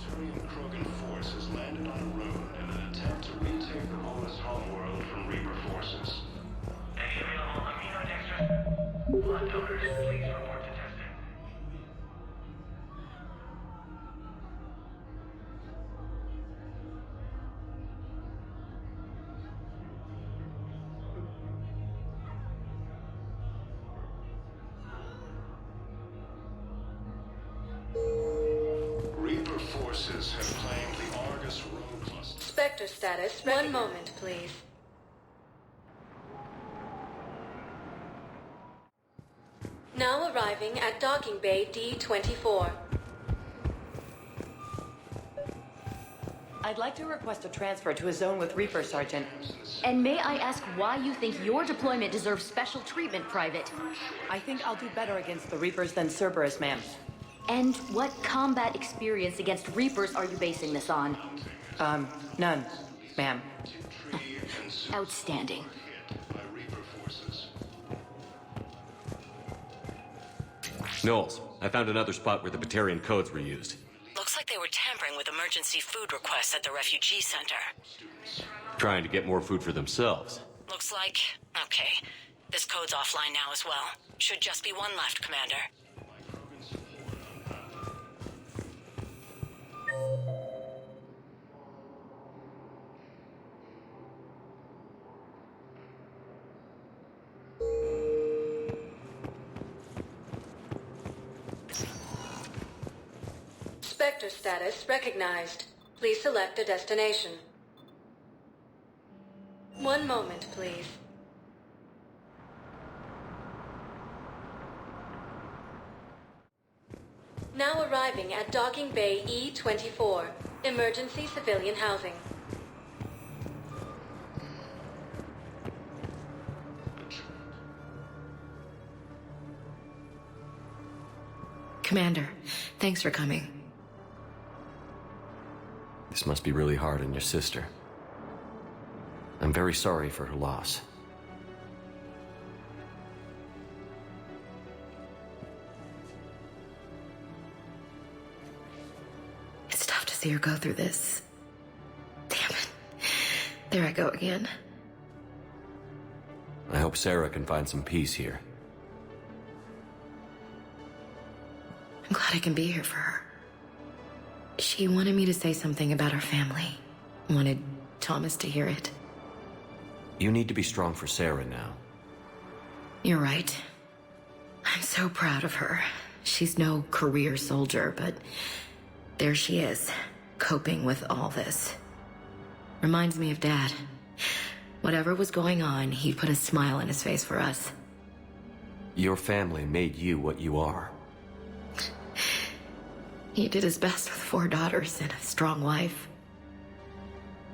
Turian Krogan force has landed on a road in an attempt to retake the Volus homeworld from Reaper forces. Any available aminodextrose blood donors, please report to testing. Reaper forces have claimed the Argus road cluster. Spectre status. One moment, please. Now arriving at docking bay D-24. I'd like to request a transfer to a zone with Reaper, Sergeant. And may I ask why you think your deployment deserves special treatment, Private? I think I'll do better against the Reapers than Cerberus, ma'am. And what combat experience against Reapers are you basing this on? None, ma'am. Outstanding. Knowles, I found another spot where the Batarian codes were used. Looks like they were tampering with emergency food requests at the refugee center. Trying to get more food for themselves. Looks like... Okay. This code's offline now as well. Should just be one left, Commander. Spectre status recognized. Please select a destination. One moment, please. Now arriving at docking bay E-24. Emergency civilian housing. Commander, thanks for coming. This must be really hard on your sister. I'm very sorry for her loss. It's tough to see her go through this. Damn it. There I go again. I hope Sarah can find some peace here. I'm glad I can be here for her. She wanted me to say something about her family. Wanted Thomas to hear it. You need to be strong for Sarah now. You're right. I'm so proud of her. She's no career soldier, but there she is, coping with all this. Reminds me of Dad. Whatever was going on, he put a smile on his face for us. Your family made you what you are. He did his best with 4 daughters and a strong wife.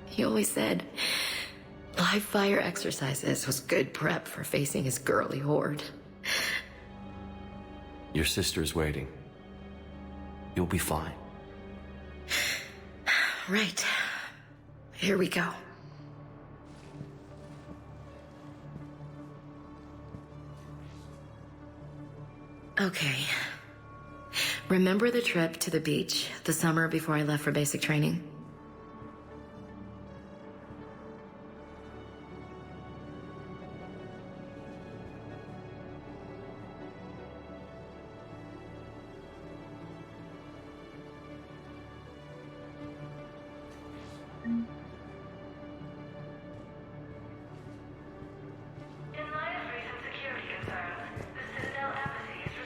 He always said live fire exercises was good prep for facing his girly horde. Your sister's waiting. You'll be fine. Right. Here we go. Okay. Remember the trip to the beach the summer before I left for basic training?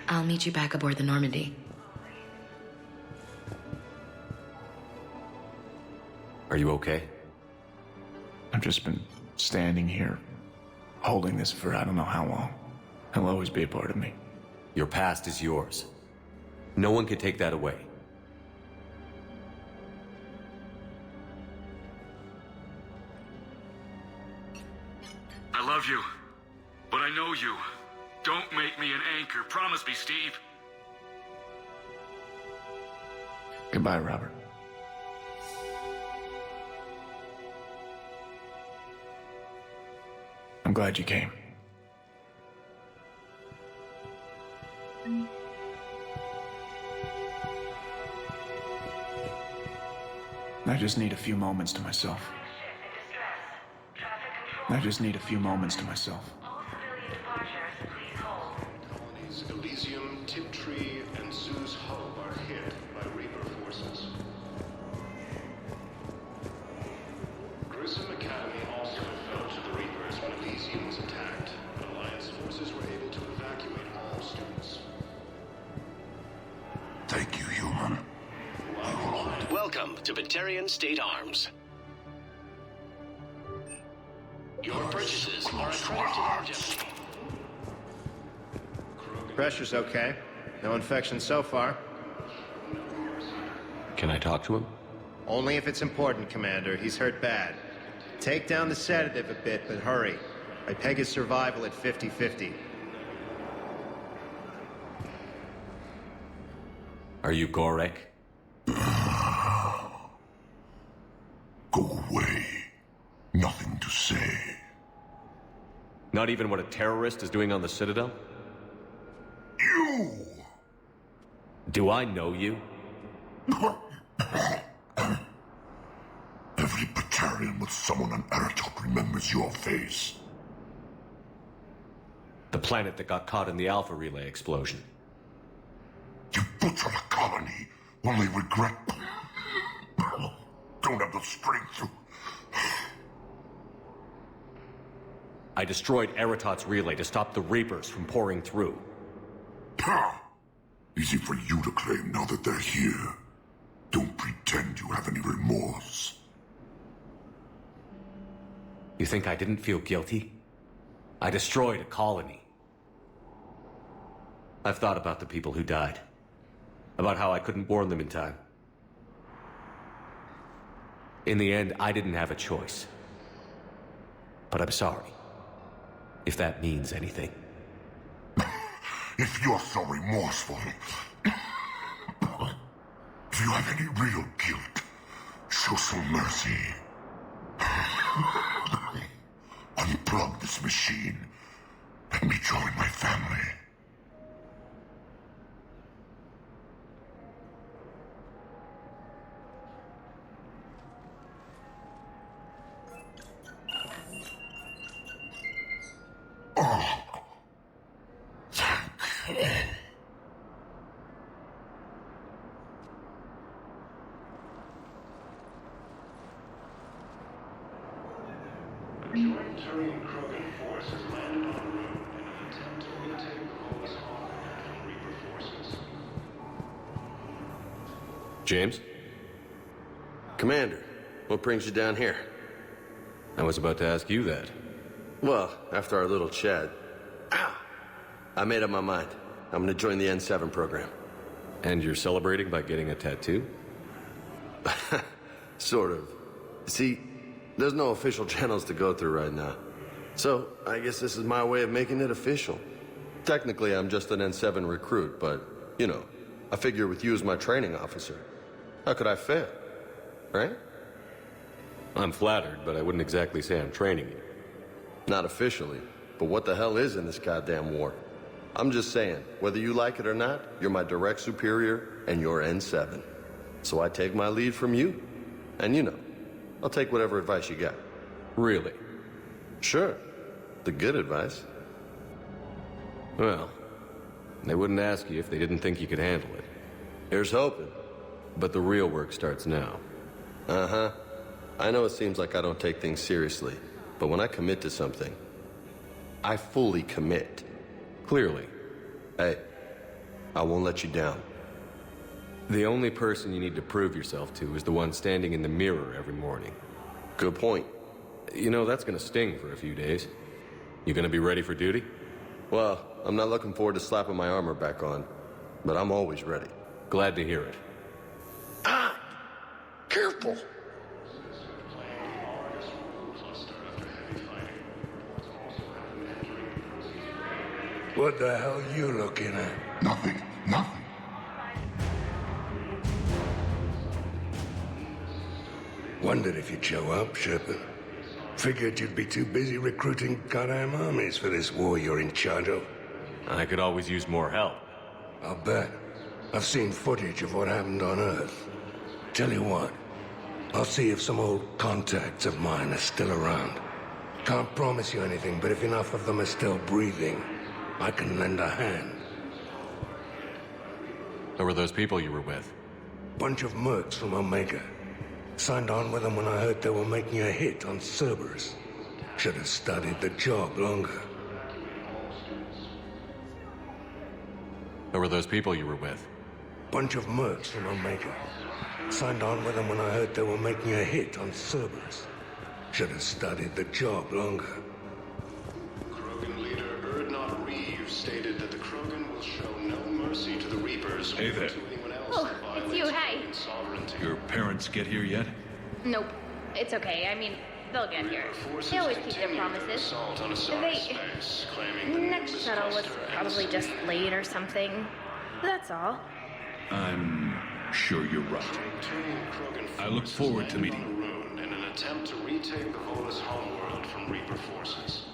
I'll meet you back aboard the Normandy. Are you okay? I've just been standing here, holding this for I don't know how long. He'll always be a part of me. Your past is yours. No one can take that away. I love you, but I know you. Don't make me an anchor. Promise me, Steve. Goodbye, Robert. I'm glad you came. I just need a few moments to myself. I just need a few moments to myself. Colonies Elysium, Tiptree, and Zeus Hope are hit by Reaper forces. Grissom Academy also fell to the Reapers when Elysium was attacked. Alliance forces were able to evacuate all students. Thank you, human. Welcome to Batarian State Arms. Your purchases are a credit to longevity. Pressure's okay. No infection so far. Can I talk to him? Only if it's important, Commander. He's hurt bad. Take down the sedative a bit, but hurry. I peg his survival at 50-50. Are you Gorek? Go away. Nothing to say. Not even what a terrorist is doing on the Citadel? You! Do I know you? Every Batarian with someone on Aratok remembers your face. The planet that got caught in the Alpha Relay explosion. You butchered a colony, only regret... Don't have the strength to... I destroyed Eratot's relay to stop the Reapers from pouring through. Easy for you to claim now that they're here. Don't pretend you have any remorse. You think I didn't feel guilty? I destroyed a colony. I've thought about the people who died. About how I couldn't warn them in time. In the end, I didn't have a choice. But I'm sorry. If that means anything. If you're so remorseful, if you have any real guilt, show some mercy. Unplug this machine. Let me join my family. Oh. Thank you. Joint Turian Krogan force has landed en route in an attempt to retake the Volus homeland from Reaper forces. James? Commander, what brings you down here? I was about to ask you that. Well, after our little chat... Ow! I made up my mind. I'm gonna join the N7 program. And you're celebrating by getting a tattoo? Sort of. See, there's no official channels to go through right now. So, I guess this is my way of making it official. Technically, I'm just an N7 recruit, but, you know, I figure with you as my training officer, how could I fail? Right? I'm flattered, but I wouldn't exactly say I'm training you. Not officially, but what the hell is in this goddamn war? I'm just saying, whether you like it or not, you're my direct superior, and you're N7. So I take my lead from you. And you know, I'll take whatever advice you got. Really? Sure. The good advice. Well, they wouldn't ask you if they didn't think you could handle it. Here's hoping. But the real work starts now. Uh-huh. I know it seems like I don't take things seriously, but when I commit to something, I fully commit. Clearly. Hey, I won't let you down. The only person you need to prove yourself to is the one standing in the mirror every morning. Good point. You know, that's gonna sting for a few days. You gonna be ready for duty? Well, I'm not looking forward to slapping my armor back on, but I'm always ready. Glad to hear it. Ah! Careful! What the hell are you looking at? Nothing. Nothing. Wondered if you'd show up, Shepard. Figured you'd be too busy recruiting goddamn armies for this war you're in charge of. I could always use more help. I'll bet. I've seen footage of what happened on Earth. Tell you what, I'll see if some old contacts of mine are still around. Can't promise you anything, but if enough of them are still breathing, I can lend a hand. Who were those people you were with? Bunch of mercs from Omega. Signed on with them when I heard they were making a hit on Cerberus. Should have studied the job longer. Who were those people you were with? Bunch of mercs from Omega. Signed on with them when I heard they were making a hit on Cerberus. Should have studied the job longer. Krogan leader Erdnot Reeves stated that the Krogan will show no mercy to the Reapers or there. to anyone else Oh, that it's violates you, hey. Krogan sovereignty. Your parents get here yet? Nope. It's okay. I mean, they'll get here. They always keep their promises. Assault on a space, claiming the Next shuttle was probably just late or something. That's all. I'm sure you're right. I look forward to meeting you. In an attempt to retake the Volus homeworld from Reaper forces.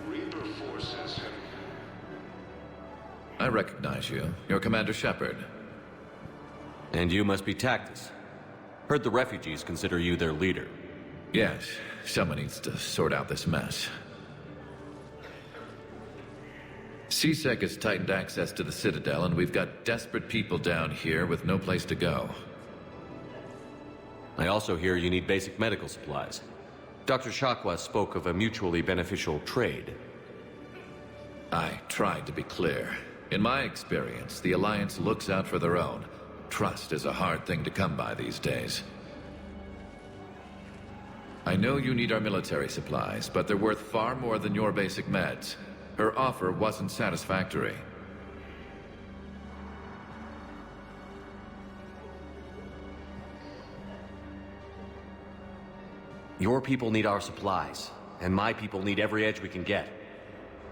Reaper forces have... I recognize you. You're Commander Shepard. And you must be Tactus. Heard the refugees consider you their leader. Yes, someone needs to sort out this mess. CSEC has tightened access to the Citadel, and we've got desperate people down here with no place to go. I also hear you need basic medical supplies. Dr. Shakwa spoke of a mutually beneficial trade. I tried to be clear. In my experience, the Alliance looks out for their own. Trust is a hard thing to come by these days. I know you need our military supplies, but they're worth far more than your basic meds. Her offer wasn't satisfactory. Your people need our supplies, and my people need every edge we can get.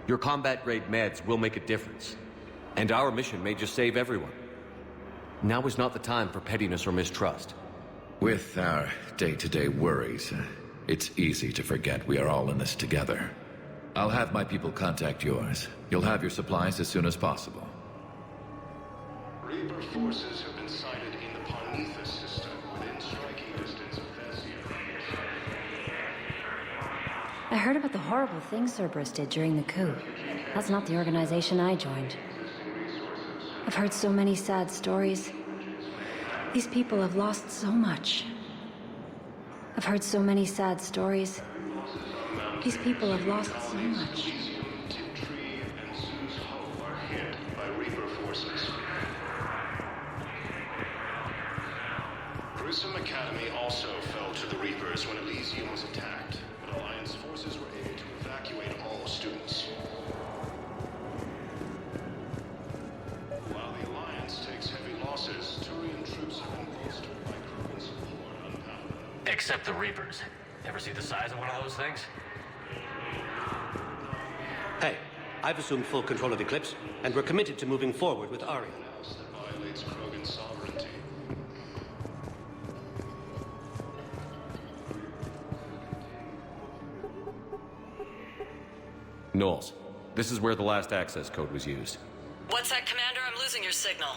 Your combat-grade meds will make a difference, and our mission may just save everyone. Now is not the time for pettiness or mistrust. With our day-to-day worries, it's easy to forget we are all in this together. I'll have my people contact yours. You'll have your supplies as soon as possible. Reaper forces have been sighted in the Parnithus system within striking distance of Thessia. I heard about the horrible things Cerberus did during the coup. That's not the organization I joined. I've heard so many sad stories. These people have lost so much. I've heard so many sad stories. These people have lost so much. Tiptree and Zeus Hope are hit by Reaper forces. Grissom Academy also fell to the Reapers when Elysium was attacked, but Alliance forces were able to evacuate evacuate all students. While the Alliance takes heavy losses, Turian troops have been bolstered by Krogan support on Paladin. Except the Reapers. Ever see the size of one of those things? Hey, I've assumed full control of the Eclipse, and we're committed to moving forward with Ari. That violates Krogan sovereignty. Knowles, this is where the last access code was used. What's that, Commander? I'm losing your signal.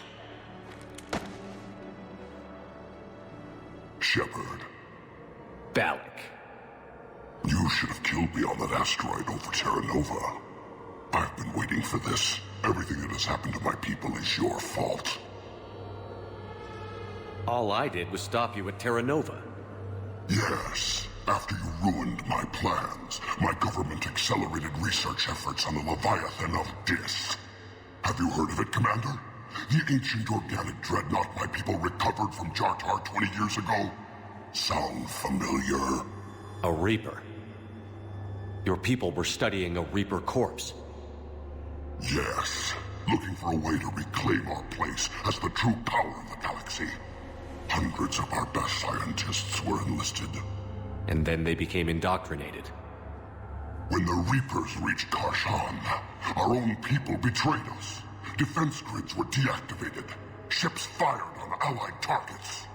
Shepard. Balak. You should have killed me on that asteroid over Terra Nova. I've been waiting for this. Everything that has happened to my people is your fault. All I did was stop you at Terra Nova. Yes. After you ruined my plans, my government accelerated research efforts on the Leviathan of Dis. Have you heard of it, Commander? The ancient organic dreadnought my people recovered from Jartar 20 years ago? Sound familiar? A Reaper? Your people were studying a Reaper corpse. Yes. Looking for a way to reclaim our place as the true power of the galaxy. Hundreds of our best scientists were enlisted. And then they became indoctrinated. When the Reapers reached Karshan, our own people betrayed us. Defense grids were deactivated. Ships fired on Allied targets.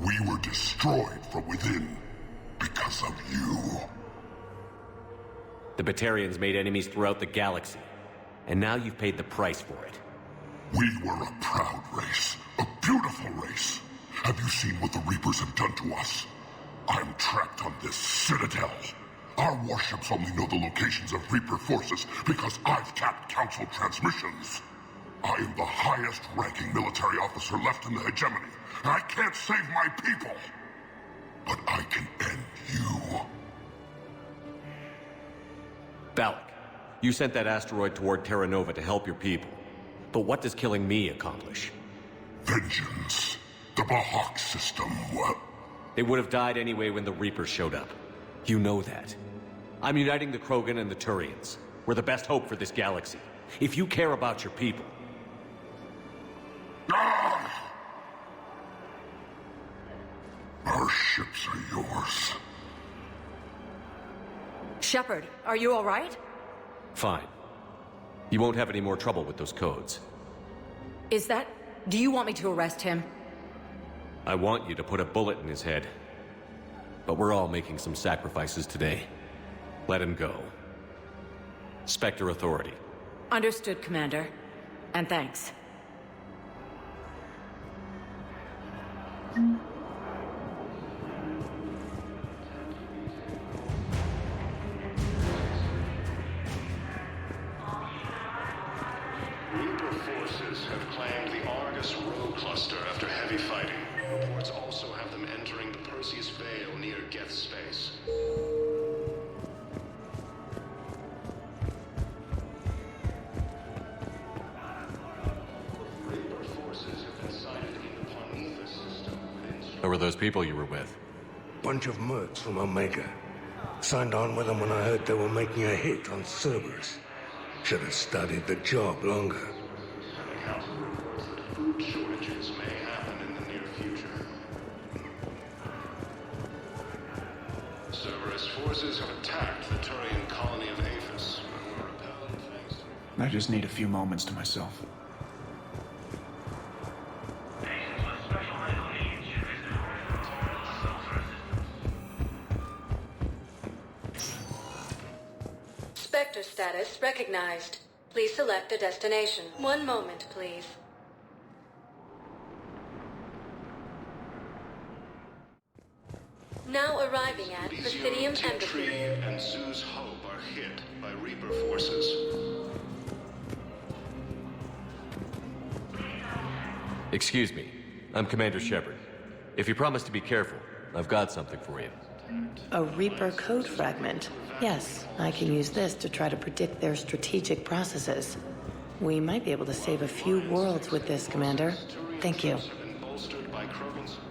We were destroyed from within because of you. The Batarians made enemies throughout the galaxy. And now you've paid the price for it. We were a proud race. A beautiful race. Have you seen what the Reapers have done to us? I'm trapped on this Citadel. Our warships only know the locations of Reaper forces because I've tapped Council transmissions. I am the highest-ranking military officer left in the hegemony, and I can't save my people. But I can end you. Balak, you sent that asteroid toward Terra Nova to help your people. But what does killing me accomplish? Vengeance. The Bahak system, what? They would have died anyway when the Reapers showed up. You know that. I'm uniting the Krogan and the Turians. We're the best hope for this galaxy. If you care about your people... Ah! Our ships are yours. Shepard, are you all right? Fine. You won't have any more trouble with those codes. Is that... Do you want me to arrest him? I want you to put a bullet in his head. But we're all making some sacrifices today. Let him go. Spectre Authority. Understood, Commander. And thanks. Reaper forces have claimed the Argus Road Cluster after heavy fighting. Reports also have them entering the Perseus Vale near Geth Space. Reaper forces have been sighted in the Parnithus system. Who were those people you were with? Bunch of mercs from Omega. Signed on with them when I heard they were making a hit on Cerberus. Should have studied the job longer. The Council reports that food shortages may happen in the near future. Cerberus forces have attacked the Turian colony of Aphis, but were repelled thanks to... I just need a few moments to myself. Patients with special medical needs should visit orbital self assistance. Spectre status recognized. Please select a destination. One moment, please. Now arriving at Presidium Embassy. Tree and Zoo's Hope are hit by Reaper forces. Excuse me. I'm Commander Shepard. If you promise to be careful, I've got something for you. A Reaper code fragment. Yes, I can use this to try to predict their strategic processes. We might be able to save a few worlds with this, Commander. Thank you.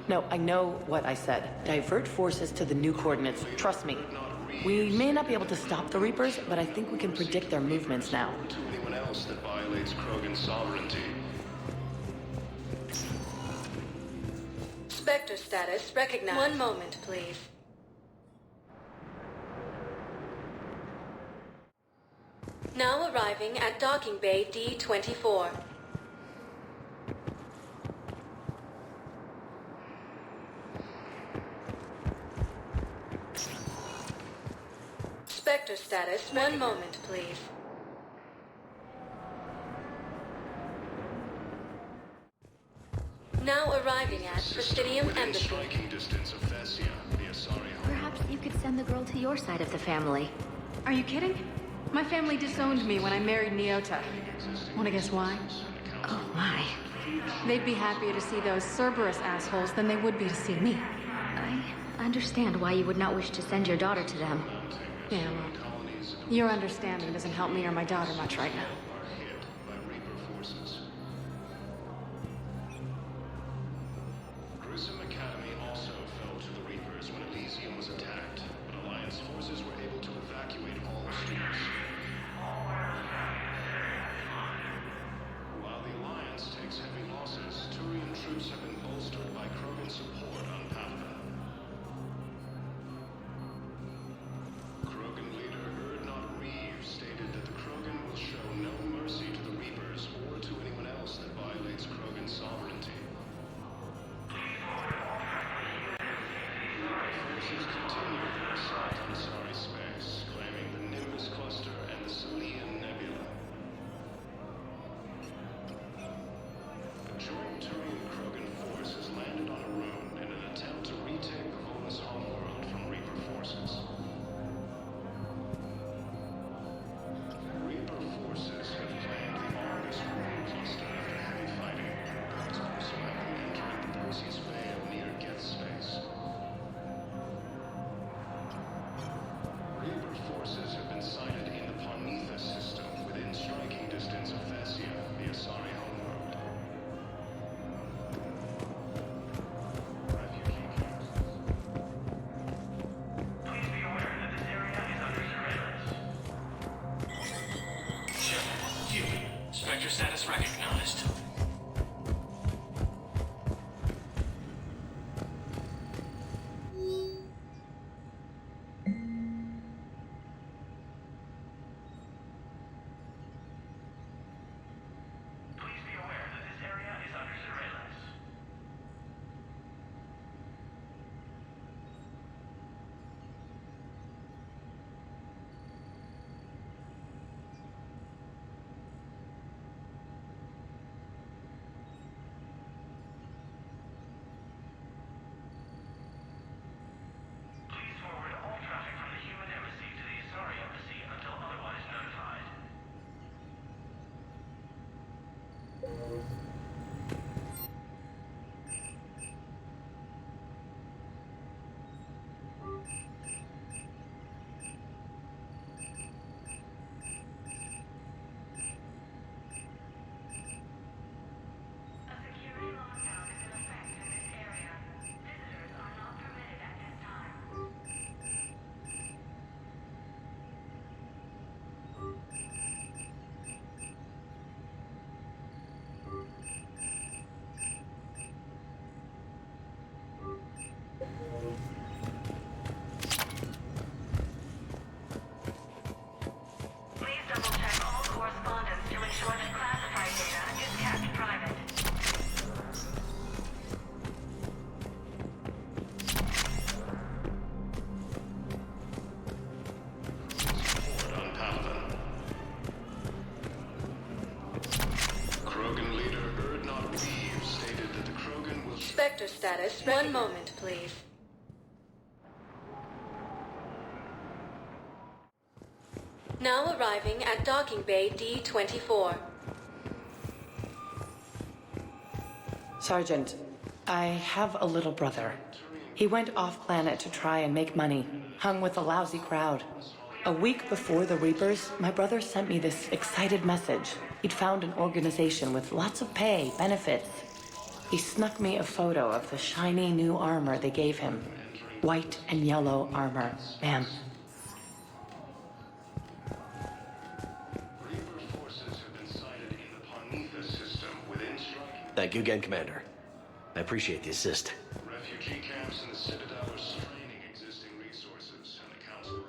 No, I know what I said. Divert forces to the new coordinates. Trust me. We may not be able to stop the Reapers, but I think we can predict their movements now. To anyone else that violates Krogan's sovereignty. Spectre status recognized. One moment, please. Now arriving at docking bay D-24. Spectre status. One moment, please. Now arriving at Presidium Within Embassy. striking distance of Thessia, the Asari Perhaps you could send the girl to your side of the family. Are you kidding? My family disowned me when I married Neota. Wanna guess why? Oh, why? They'd be happier to see those Cerberus assholes than they would be to see me. I understand why you would not wish to send your daughter to them. Yeah, well, your understanding doesn't help me or my daughter much right now. Grissom Academy also fell to the Reapers when Elysium was attacked, but Alliance forces were able to evacuate all students. While the Alliance takes heavy losses, Turian troops have been bolstered by Krogan support on Palaven. Krogan leader Erdnot Reeves stated that the Krogan will show no mercy to the Reapers or to anyone else that violates Krogan sovereignty. Forces continue their assault on Asari space, claiming the Nimbus Cluster and the Salian Nebula. A joint Turian Krogan force has landed on Arun in an attempt to retake the Volus homeworld from Reaper forces. Reaper forces have claimed the Argus Rune Cluster after heavy fighting, but it's also have them entering the Perseus Vale near Geth space. Reaper forces have been sighted in the Parnithus system within striking distance of Thessia, the Asari homeworld. Please be aware that this area is under surveillance. Human. Spectre status recognized. Please be aware that this area is under surveillance. Please forward all traffic from the human embassy to the Asari embassy until otherwise notified. A security lockdown is in effect in this area. Visitors are not permitted at this time. Please double-check all correspondence to ensure that classified data is kept private. Support on Palaven. Krogan leader Erdnot Reeves stated that the Krogan will Spectre status. One moment, please. Now arriving at docking bay D-24. Sergeant, I have a little brother. He went off-planet to try and make money, hung with a lousy crowd. A week before the Reapers, my brother sent me this excited message. He'd found an organization with lots of pay, benefits. He snuck me a photo of the shiny new armor they gave him. White and yellow armor. Man, Thank you again, Commander. I appreciate the assist. Refugee camps in the Citadel are straining existing resources, and the Council...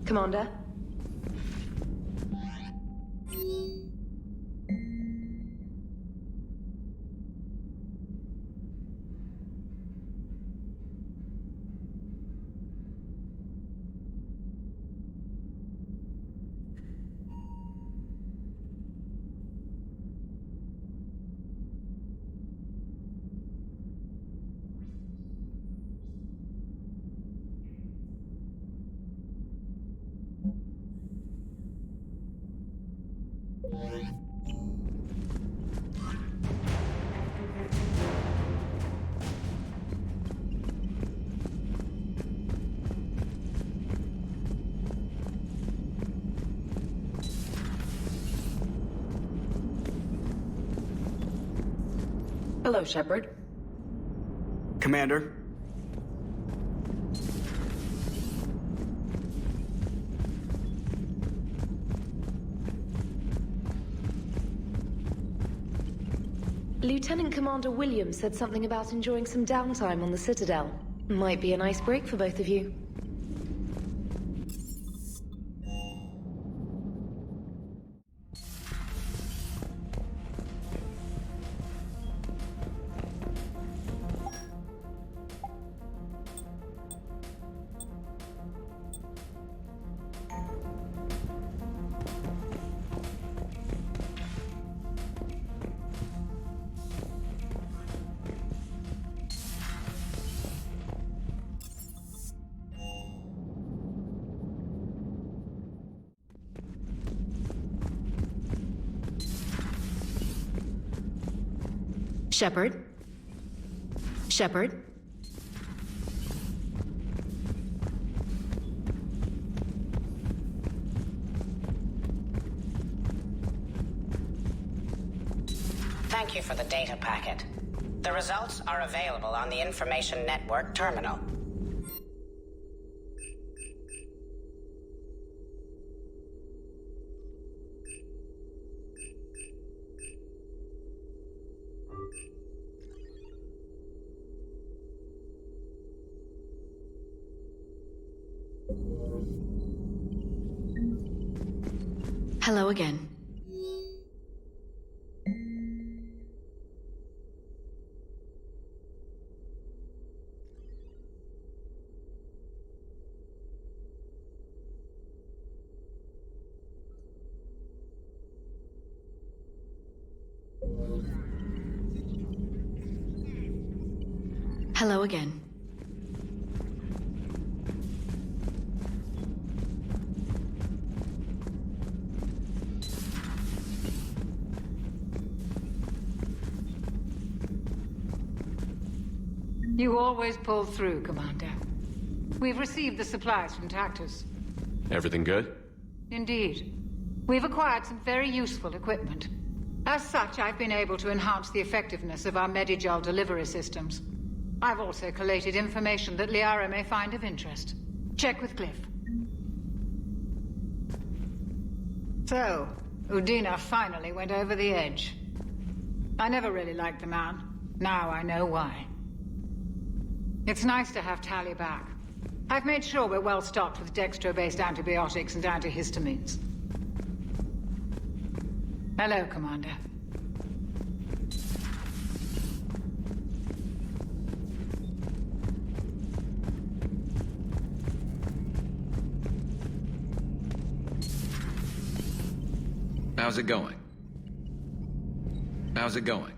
Commander? Hello, Shepard. Commander? Lieutenant Commander Williams said something about enjoying some downtime on the Citadel. Might be a nice break for both of you. Shepard? Shepard? Thank you for the data packet. The results are available on the Information Network terminal. Hello again. Hello again. You always pull through, Commander. We've received the supplies from Tactus. Everything good? Indeed. We've acquired some very useful equipment. As such, I've been able to enhance the effectiveness of our Medigel delivery systems. I've also collated information that Liara may find of interest. Check with Cliff. So, Udina finally went over the edge. I never really liked the man. Now I know why. It's nice to have Tally back. I've made sure we're well stocked with dextro-based antibiotics and antihistamines. Hello, Commander. How's it going? How's it going?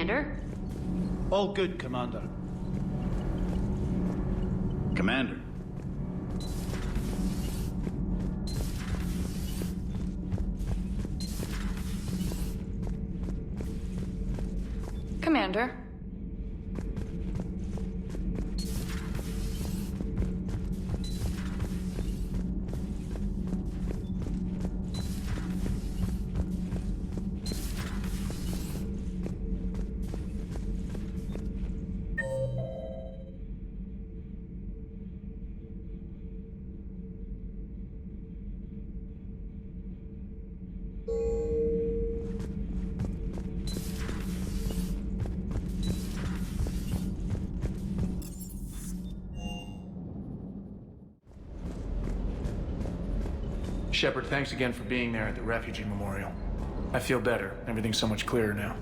Commander? All good, Commander. Commander. Commander. Shepard, thanks again for being there at the refugee memorial. I feel better. Everything's so much clearer now.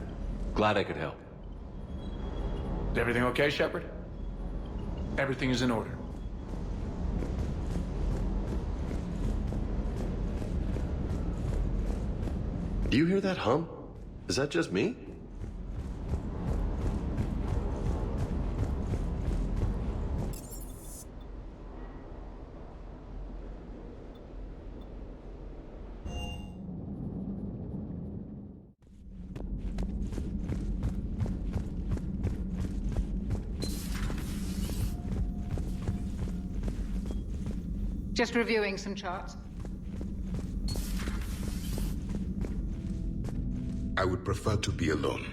Glad I could help. Is everything okay, Shepard? Everything is in order. Do you hear that hum? Is that just me? Just reviewing some charts. I would prefer to be alone.